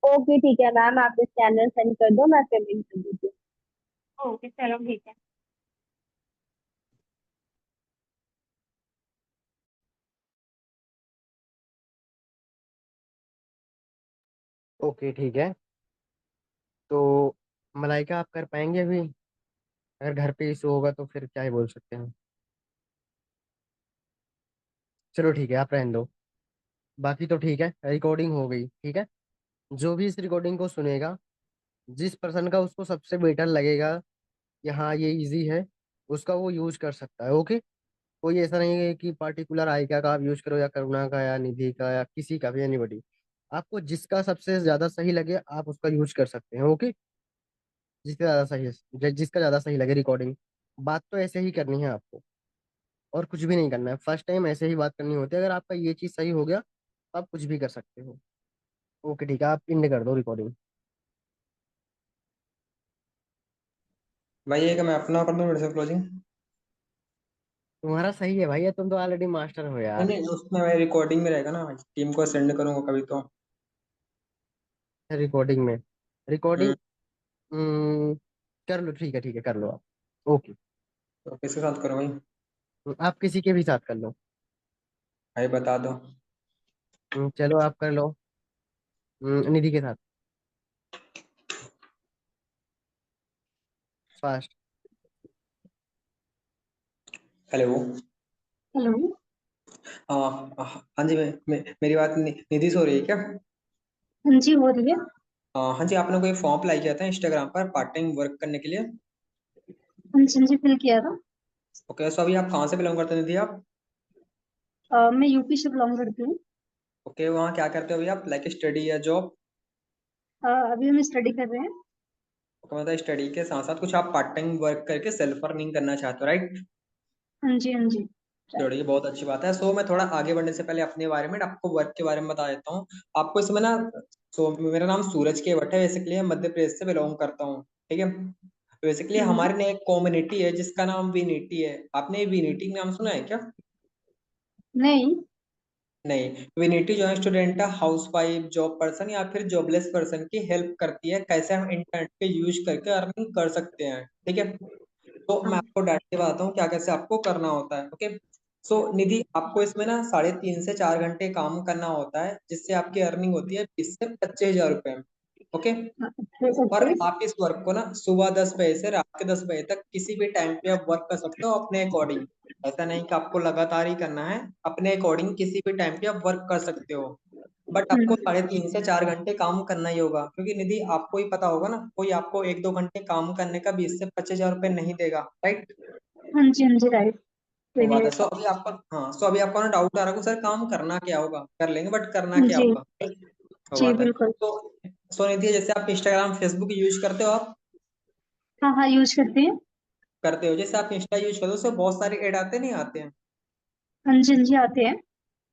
ओके ठीक है मैम, आप स्कैनर सेंड कर दो, मैं पेमेंट कर देती हूँ। ओके चलो ठीक है। ओके ठीक है। तो मलाइका आप कर पाएंगे अभी? अगर घर पे इशू होगा तो फिर क्या ही बोल सकते हैं। चलो ठीक है, आप रहने दो। बाकी तो ठीक है, रिकॉर्डिंग हो गई, ठीक है। जो भी इस रिकॉर्डिंग को सुनेगा, जिस पर्सन का उसको सबसे बेटर लगेगा कि हाँ ये इजी है, उसका वो यूज कर सकता है, ओके। कोई ऐसा नहीं है कि पार्टिकुलर आइका का आप यूज करो या करुणा का या निधि का या किसी का भी, एनीबॉडी। आपको जिसका सबसे ज्यादा सही लगे आप उसका यूज कर सकते हैं, ओके। जिसका ज्यादा सही जिसका ज्यादा सही लगे रिकॉर्डिंग। बात तो ऐसे ही करनी है आपको, और कुछ भी नहीं करना है। फर्स्ट टाइम ऐसे ही बात करनी होती है। अगर आपका ये चीज सही हो गया तो आप कुछ भी कर सकते हो। ओके ठीक है, आप इंड कर दो रिकॉर्डिंग। भाई ये कि मैं अपना कर दूं मेरे से क्लोजिंग? तुम्हारा सही है भैया, तुम तो ऑलरेडी मास्टर हो नहीं यार। नहीं, उसमें मैं रिकॉर्डिंग में रहेगा ना, टीम को सेंड करूंगा कभी तो। रिकॉर्डिंग में? हम्म। रिकॉर्डिंग कर लो, ठीक है ठीक है, कर लो आप। ओके। तो किसके साथ करूं भाई? आप किसी के भी साथ कर लो। भाई बता दो। चलो आप कर लो। निधि के साथ। फास्ट। हेलो। हेलो। हाँ जी, मेरी बात निधि से हो रही है क्या? हाँ जी, हो रही है। हाँ जी, आपने कोई फॉर्म अप्लाई किया था इंस्टाग्राम पर पार्ट टाइम वर्क करने के लिए? हाँ जी, हाँ जी, फिल किया था। ओके, सो अभी आप कहाँ से बिलोंग करते हैं निधि आप? मैं यूपी से बिलोंग करती हूँ। ओके, वहाँ क्या करते हो अभी आप, लाइक स्टडी या जॉब? अभी हम स्टडी कर रहे हैं। ओके, मतलब स्टडी के साथ साथ कुछ आप पार्ट टाइम वर्क करके सेल्फ अर्निंग करना चाहते हो, राइट? हाँ जी, हाँ जी। चलिए, बहुत अच्छी बात है। सो मैं थोड़ा आगे बढ़ने से पहले अपने बारे में, आपको वर्क के बारे में बता देता हूँ। आपको इसमें ना, सो मेरा नाम सूरज केवट है, बेसिकली मैं मध्य प्रदेश से बिलोंग करता हूँ, ठीक है। बेसिकली हम्म। हमारे ना एक कम्युनिटी है जिसका नाम विनिटी है। आपने विनिटी नाम सुना है क्या? नहीं। नहीं। विनिटी जो है student, house wife, job person या फिर जॉबलेस पर्सन की हेल्प करती है, कैसे हम इंटरनेट के यूज करके अर्निंग कर सकते हैं, ठीक है। तो मैं हाँ। आपको डायरेक्ट के बताता हूँ क्या कैसे आपको करना होता है, ओके। सो निधि, आपको इसमें ना 3.5 से 4 घंटे काम करना होता है, जिससे आपकी अर्निंग होती है 20 से 25 हजार रुपए, ओके। ओके और ओके। आप इस वर्क को ना सुबह 10 बजे से रात के 10 बजे तक किसी भी टाइम पे आप वर्क कर सकते हो अपने अकॉर्डिंग। ऐसा नहीं कि आपको लगातार ही करना है, अपने अकॉर्डिंग किसी भी टाइम पे आप वर्क कर सकते हो। बट आपको हम्म। 3.5 से 4 घंटे काम करना ही होगा, क्योंकि निधि आपको ही पता होगा ना, कोई आपको 1-2 घंटे काम करने का 20 से 25 हजार रुपये नहीं देगा, राइट? हाँ जी, हाँ जी, राइट। वो बात चलिए। है। सो अभी आपका, हाँ, सो अभी आपका ना डाउट आ रहा है सर काम करना क्या होगा, कर लेंगे बट करना क्या जी। होगा, right? वो जी बात है। बिल्कुल। तो सो निधि, जैसे आप इंस्टाग्राम फेसबुक यूज करते हो आप? हाँ हाँ, यूज करते हैं। करते हो, जैसे आप इंस्टा यूज करते हो उसमें बहुत सारे ऐड आते नहीं आते हैं? हाँ जी, हाँ जी, आते हैं।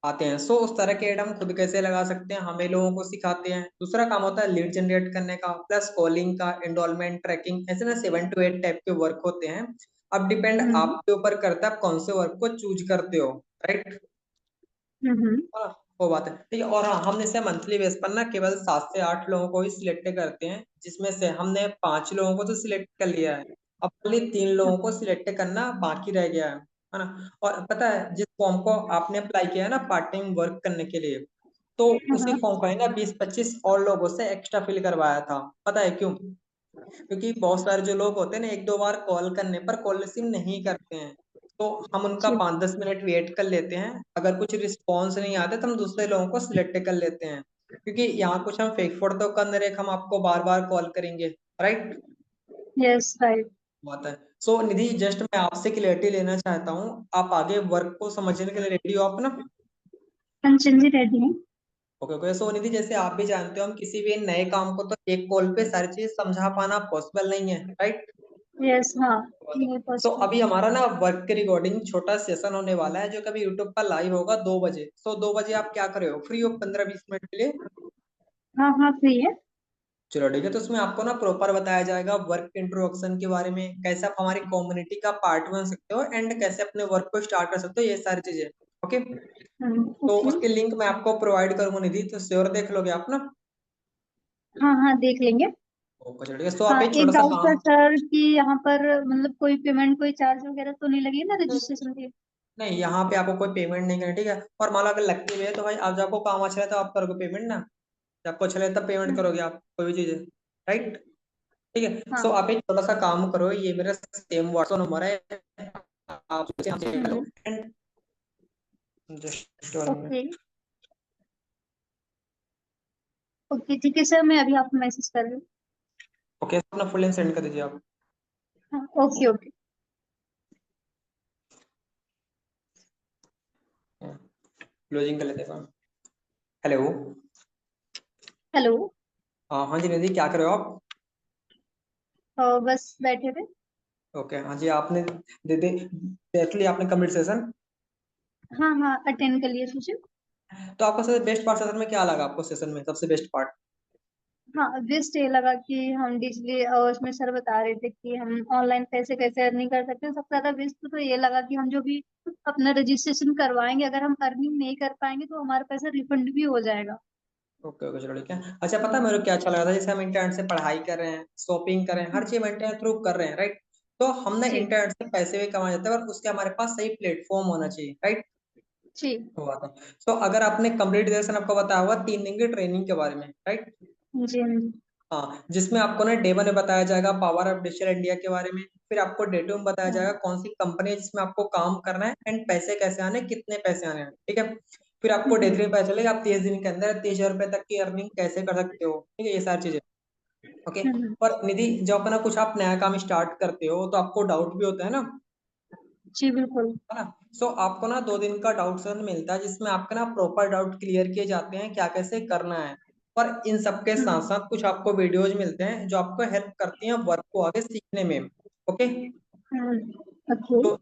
आते हैं। सो उस तरह के ऐड हम खुद कैसे लगा सकते हैं, हमें लोगों को सिखाते हैं। दूसरा काम होता है लीड जनरेट करने का, प्लस कॉलिंग का, एनरोलमेंट ट्रैकिंग, ऐसे ना 7 to 8 टाइप के वर्क होते हैं। अब डिपेंड हम्म आपके ऊपर करता है आप कौन से वर्क को चूज करते हो, राइट? हम्म। हाँ, वो बात है, ठीक है। और हाँ, हम जैसे मंथली बेस पर ना केवल 7 से 8 लोगों को ही सिलेक्ट करते हैं, जिसमें से हमने 5 लोगों को तो सिलेक्ट कर लिया है। अब only 3 लोगों को सिलेक्ट करना बाकी रह गया है ना। और पता है, जिस फॉर्म को आपने अप्लाई किया है ना पार्ट टाइम वर्क करने के लिए, तो हाँ उसी हाँ। फॉर्म को है ना 20-25 और लोगों से एक्स्ट्रा फिल करवाया था। पता है क्यों? क्योंकि बहुत सारे जो लोग होते हैं ना, 1-2 बार कॉल करने पर कॉल रिसीव नहीं करते हैं। तो हम उनका जी। 5-10 मिनट वेट कर लेते हैं, अगर कुछ रिस्पॉन्स नहीं आते तो हम दूसरे लोगों को सिलेक्ट कर लेते हैं, क्योंकि यहाँ कुछ हम फेक फोड़ तो कर नहीं रहे कि हम आपको बार बार कॉल करेंगे, राइट? Yes, right. बात है। सो निधि, जस्ट मैं आपसे क्लियरिटी लेना चाहता हूँ, आप आगे वर्क को समझने के लिए रेडी हो आप ना? हाँ जी, हाँ जी, रेडी है। Okay okay. सो निधि, जैसे आप भी जानते हो, हम किसी भी नए काम को तो एक कॉल पे सारी चीज समझा पाना पॉसिबल नहीं है, राइट? यस, हाँ। नहीं सो पॉसिबल। अभी हमारा ना वर्क के रिकॉर्डिंग छोटा सेशन होने वाला है, जो कभी यूट्यूब पर लाइव होगा 2 बजे। सो 2 बजे आप क्या कर रहे हो, फ्री हो 15-20 मिनट के लिए? हाँ हाँ, फ्री है। चलो ठीक है, तो उसमें आपको ना प्रॉपर बताया जाएगा वर्क इंट्रोडक्शन के बारे में, कैसे आप हमारी कम्युनिटी का पार्ट बन सकते हो एंड कैसे अपने वर्क को स्टार्ट कर सकते हो, ये सारी चीजें। ओके, तो ओके। उसके लिंक मैं आपको प्रोवाइड करूंगा निधि, तो श्योर देख लोगे आप ना। हाँ हाँ, देख लेंगे। ओके चलो ठीक है, तो आप हाँ, एक एक छोटा सा डाउट था काम। सर कि यहाँ पर मतलब कोई पेमेंट, कोई चार्ज वगैरह तो नहीं लगेगा ना रजिस्ट्रेशन के? नहीं, यहाँ पे आपको कोई पेमेंट नहीं करनी, ठीक है। और मान लो अगर लगती भी है तो भाई आप, जब आपको काम अच्छा है तो आप करोगे पेमेंट ना, जब आपको अच्छा लगे तब पेमेंट हम्म, करोगे आप कोई भी चीज है, राइट। ठीक है, सो हाँ। आप एक छोटा सा काम करो, ये मेरा सेम व्हाट्सएप नंबर है, आप हम्म, जस्ट ओके। ओके ठीक है सर, मैं अभी आपको मैसेज कर रही हूँ। ओके, अपना फुल नेम सेंड कर दीजिए आप। हाँ, ओके ओके। क्लोजिंग कर लेते हैं। हेलो। हेलो। हाँ जी निधि, क्या कर रहे हो आप? बस बैठे थे। ओके हाँ जी, आपने दे दे देख लिया आपने कंप्लीट सेशन? हाँ हाँ, अटेंड कर लिए सोचे। तो आपको सबसे बेस्ट पार्ट सेशन में क्या लगा, आपको सेशन में सबसे बेस्ट पार्ट? हाँ, बेस्ट ये लगा कि हम डिजिटली, और उसमें सर बता रहे थे कि हम ऑनलाइन पैसे कैसे अर्निंग कर सकते हैं। सबसे ज्यादा बेस्ट तो ये लगा कि हम जो भी अपना रजिस्ट्रेशन करवाएंगे, अगर हम अर्निंग नहीं कर पाएंगे तो हमारा पैसा रिफंड भी हो जाएगा। ओके ओके चलो ठीक है। अच्छा, पता है मेरे को क्या अच्छा लगा था, जैसे हम इंटरनेट से पढ़ाई कर रहे हैं, शॉपिंग कर रहे हैं, हर चीज हम इंटरनेट थ्रू कर रहे हैं, राइट। तो हमने जी इंटरनेट से पैसे भी कमा जाते हैं, और उसके हमारे पास सही प्लेटफॉर्म होना चाहिए, राइट। जी हुआ था। तो अगर आपने कंप्लीट सेशन, आपको बताया हुआ 3 दिन की ट्रेनिंग के बारे में, राइट। जी हाँ जी। हाँ, जिसमें आपको ना डे 1 में बताया जाएगा पावर ऑफ डिजिटल इंडिया के बारे में, फिर आपको डे 2 में बताया हाँ, जाएगा कौन सी कंपनी है जिसमें आपको काम करना है एंड पैसे कैसे आने, कितने पैसे आने हैं, ठीक है। फिर आपको डे 3 में पता चलेगा आप 30 दिन के अंदर 30,000 रुपए तक की अर्निंग कैसे कर सकते हो, ठीक है, ये सारी चीजें। ओके। हम्म, और निधि, जब अपना कुछ आप नया काम स्टार्ट करते हो तो आपको डाउट भी होता है ना, जी बिल्कुल। है ना। सो आपको ना 2 दिन का डाउट सेशन मिलता है, जिसमें आपके ना प्रॉपर डाउट क्लियर किए जाते हैं, क्या कैसे करना है। पर इन सबके हम्म, साथ साथ कुछ आपको वीडियोज मिलते हैं जो आपको हेल्प करती हैं वर्क को आगे सीखने में। ओके। ओके।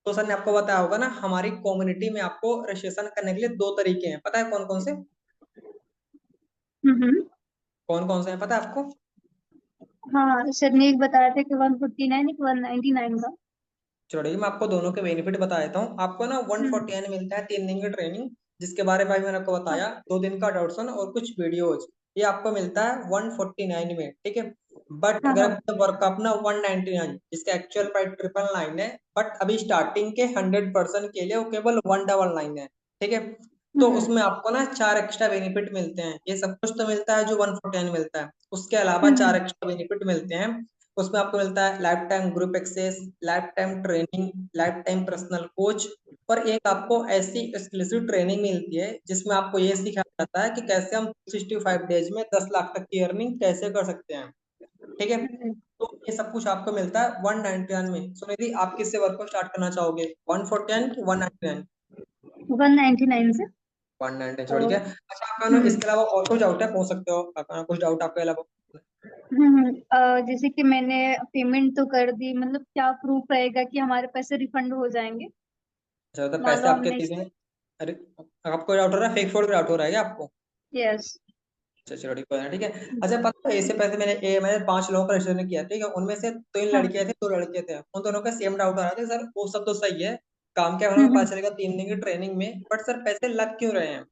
तो सर ने आपको बताया होगा ना, हमारी कम्युनिटी में आपको रजिस्ट्रेशन करने के लिए 2 तरीके हैं, पता है कौन कौन से? हम्म, कौन कौन से हैं पता है आपको? हाँ, सर ने एक बताया था कि 149, एक 199 का। चलो ठीक है, मैं आपको दोनों के बेनिफिट बता देता हूँ। आपको ना हम्म, 149 मिलता है 3 दिन की ट्रेनिंग, जिसके बारे में अभी मैंने आपको हाँ, बताया, 2 दिन का डाउटसन और कुछ वीडियोज, ये आपको मिलता है 149 में, ठीक है। बट हाँ, अगर हाँ, आपका वर्क अपना 199, जिसका एक्चुअल प्राइस 999 है, बट अभी स्टार्टिंग के 100% के लिए वो केवल 199 है, ठीक है। तो हम्म, उसमें आपको ना 4 एक्स्ट्रा बेनिफिट मिलते हैं, ये सब कुछ तो मिलता है जो 149 मिलता है, उसके अलावा हम्म, 4 एक्स्ट्रा बेनिफिट मिलते हैं। उसमें आपको मिलता है lifetime group access, lifetime training, lifetime personal coach, और एक आपको ऐसी एक्सक्लूसिव ट्रेनिंग मिलती है जिसमें आपको ये सिखाया जाता है कि कैसे हम 65 डेज में 10 लाख तक की अर्निंग कैसे कर सकते हैं, ठीक है। हम्म। तो ये सब कुछ आपको मिलता है 199 में। सो निधि, आप किससे वर्क को स्टार्ट करना चाहोगे, 149 की 199? 199 से। 199 और ठीक है। अच्छा, आपका ना हम्म, इसके अलावा और कुछ डाउट है, पूछ सकते हो, आपका कुछ डाउट आपके अलावा? जैसे कि मैंने पेमेंट तो कर दी, मतलब क्या प्रूफ रहेगा कि हमारे पैसे रिफंड हो जाएंगे? अच्छा, तो मान पैसे लो आपके हमने। सीधे, अरे आपको डाउट हो रहा है, फेक फ्रॉड का डाउट हो रहा है क्या आपको? यस। अच्छा चलो ठीक है, ठीक है। अच्छा, पता है इससे पहले मैंने 5 लोगों का रजिस्ट्रेशन किया, ठीक है, उनमें से 3 लड़कियां थी, 2 लड़के थे, उन दोनों का सेम डाउट आ रहा था, सर वो सब तो सही है, काम क्या होना पता हम्म, चलेगा 3 दिन की ट्रेनिंग में, बट सर पैसे लग क्यों रहे हैं,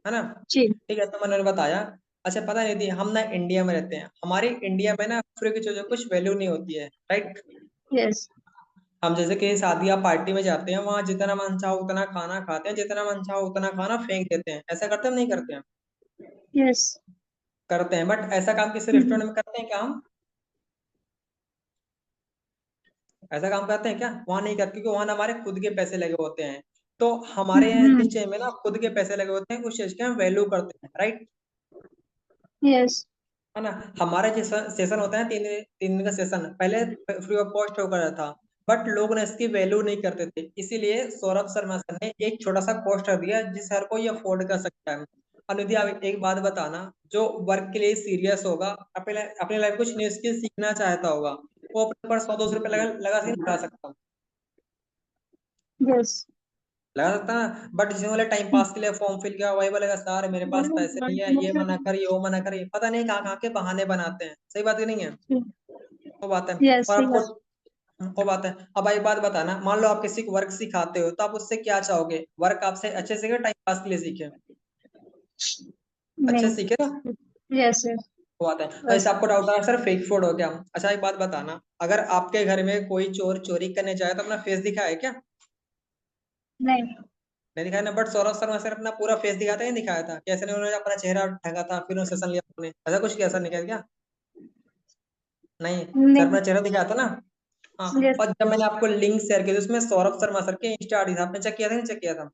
है ना। जी। ठीक है, तो मैंने उन्हें बताया। अच्छा, पता नहीं थी, हम ना इंडिया में रहते हैं, हमारी इंडिया में ना फ्री की चीजों कुछ वैल्यू नहीं होती है, राइट। यस। हम जैसे कि शादी या पार्टी में जाते हैं, वहां जितना मन चाहो उतना खाना खाते हैं, जितना मन चाहो उतना खाना फेंक देते हैं, ऐसा करते हैं हम नहीं करते हैं? यस। करते हैं, बट ऐसा काम किसी हम्म, रेस्टोरेंट में करते हैं क्या हम? ऐसा काम करते हैं क्या? वहां नहीं करते, क्योंकि वहां हमारे खुद के पैसे लगे होते हैं। तो हमारे हम्म, इस चीज में ना खुद के पैसे लगे होते हैं, उस चीज के हम वैल्यू करते हैं, राइट, यस। है ना। हमारा जो सेशन होता है 3 दिन का सेशन, पहले फ्री ऑफ कॉस्ट होकर था, बट लोग ना इसकी वैल्यू नहीं करते थे, इसीलिए सौरभ शर्मा सर ने एक छोटा सा कॉस्ट कर दिया जिस हर कोई अफोर्ड कर सकता है। अनुदि, आप एक बात बताना, जो वर्क के लिए सीरियस होगा, अपने लाइफ कुछ न्यू स्किल सीखना चाहता होगा, वो अपने पर 100-200 रुपये लगा लगा से नहीं लगा सकता। यस। लगा सकता ना, बट जिसने बोले टाइम पास के लिए फॉर्म फिल किया वही बोलेगा सर मेरे पास पैसे नहीं है, ये मना करिए वो मना करिए, पता नहीं कहाँ कहाँ के बहाने बनाते हैं। सही बात है नहीं है? वो बात है। यस और आपको यस। वो बात है। अब एक बात बताना, मान लो आप किसी को वर्क सिखाते हो तो आप उससे क्या चाहोगे? वर्क आपसे अच्छे सीखे, टाइम पास के लिए सीखे? अच्छे नहीं। सीखे ना। Yes yes. वो बात है। तो बस। ऐसे आपको डाउट आ रहा है सर फेक फ्रॉड हो गया। अच्छा एक बात बताना, अगर आपके घर में कोई चोर चोरी करने जाए तो अपना फेस दिखाए क्या? नहीं नहीं दिखाया ना, बट सौरभ शर्मा सर अपना पूरा फेस दिखाता ही नहीं दिखाया था? कैसे नहीं, उन्होंने अपना चेहरा ढका था फिर उन्होंने सेशन लिया उन्होंने, ऐसा कुछ किया सर ने क्या? नहीं, सर नहीं। अपना चेहरा दिखाया था ना। हाँ, यस। और जब मैंने आपको लिंक शेयर किया था उसमें सौरभ शर्मा सर के इंस्टा आईडी था, आपने चेक किया था नहीं चेक किया था?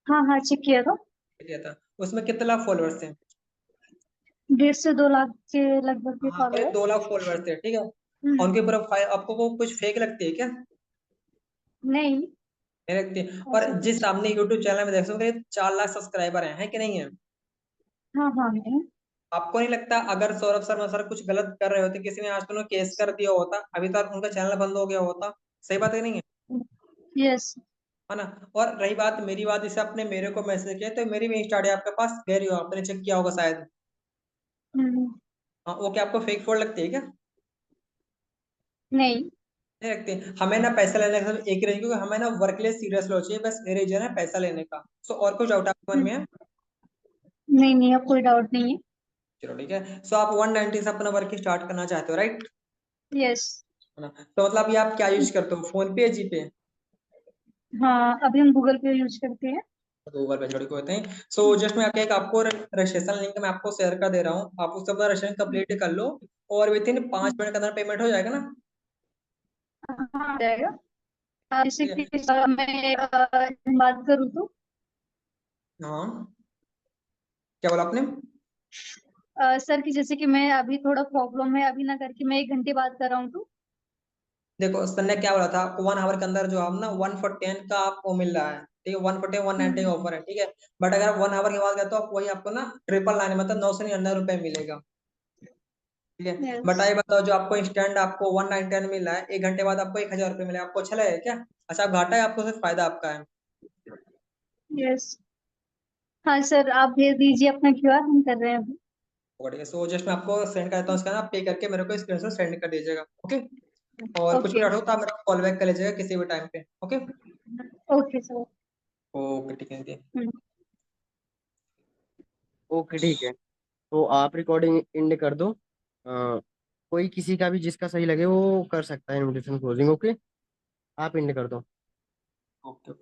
हाँ हाँ, चेक किया था। चेक किया था। उसमें कितने लाख फॉलोअर्स थे? 1.5 से 2 लाख के लगभग के हाँ, करीब फॉलोअर्स। 2 लाख फॉलोअर्स थे, ठीक है। और हम्म। उनकी प्रोफाइल आपको को कुछ फेक लगती है क्या? नहीं नहीं लगती है। और ऐसा जिस कुछ। सामने यूट्यूब चैनल में देख सकते हो 4 लाख सब्सक्राइबर हैं, है कि नहीं है? हाँ हाँ। नहीं। आपको नहीं लगता अगर सौरभ शर्मा सर कुछ गलत कर रहे होते, किसी ने आज तक उन्हें केस कर दिया होता, अभी तक उनका चैनल बंद हो गया होता? सही बात है नहीं है? यस। है ना। और रही बात मेरी बात, जैसे आपने मेरे को मैसेज किया तो मेरी भी इंस्टा आईडी आपके पास गई हो, आपने चेक किया होगा शायद। हम्म। हाँ, वो क्या आपको फेक फोड़ लगती है क्या? नहीं नहीं लगती। हमें ना पैसा लेने का सब एक ही रही, क्योंकि हमें ना वर्क के लिए सीरियस लो चाहिए, बस मेरे रीजन है पैसा लेने का। सो और कुछ डाउट आपके मन में है? नहीं नहीं, अब कोई डाउट नहीं है। चलो ठीक है। सो आप 190 से अपना वर्क स्टार्ट करना चाहते हो, राइट? यस। है ना। तो मतलब ये आप क्या यूज करते हो, फोन पे या जीपे? हाँ, अभी हम गूगल पे यूज करते हैं। गूगल पे छोड़ के होते हैं। सो जस्ट मैं एक आपको रजिस्ट्रेशन लिंक मैं आपको शेयर कर दे रहा हूँ, आप उससे अपना रजिस्ट्रेशन कंप्लीट कर लो। और विद इन 5 मिनट के अंदर पेमेंट हो जाएगा ना। हाँ, आ जाएगा। जैसे ठीक कि है। मैं बात करूँ तो हाँ, क्या बोला आपने? सर की जैसे कि मैं अभी थोड़ा प्रॉब्लम है, अभी ना करके मैं 1 घंटे बाद कर रहा हूँ तो। देखो सर ने क्या बोला था, 1 आवर के अंदर जो हम ना 149 का आपको मिल रहा है, ठीक है, 140 190 का हम्म। ऑफर है, ठीक है। बट अगर 1 आवर के बाद गया तो आप वही आपको ना 999 मतलब 999 रुपये मिलेगा, ठीक है। यस। बट ये बताओ जो आपको इंस्टेंट आपको 199 मिल रहा है, 1 घंटे बाद आपको 1000 रुपये मिलेगा, आपको अच्छा लगेगा क्या? अच्छा, आप घाटा है आपको सिर्फ फायदा आपका है? यस। हाँ सर, आप भेज दीजिए अपना क्यूआर, हम कर रहे हैं अभी। ठीक है। सो जस्ट मैं आपको सेंड करता हूँ, उसका ना पे करके मेरे को स्क्रीनशॉट सेंड कर दीजिएगा, ओके। और कुछ भी ओके। डाउट हो तो आप मेरे को कॉल बैक कर लीजिएगा किसी भी टाइम पे, ओके। Okay sir. ओके ठीक है। ओके ठीक है। तो आप रिकॉर्डिंग एंड कर दो। कोई किसी का भी जिसका सही लगे वो कर सकता है इनविटेशन क्लोजिंग। ओके, आप एंड कर दो। ओके।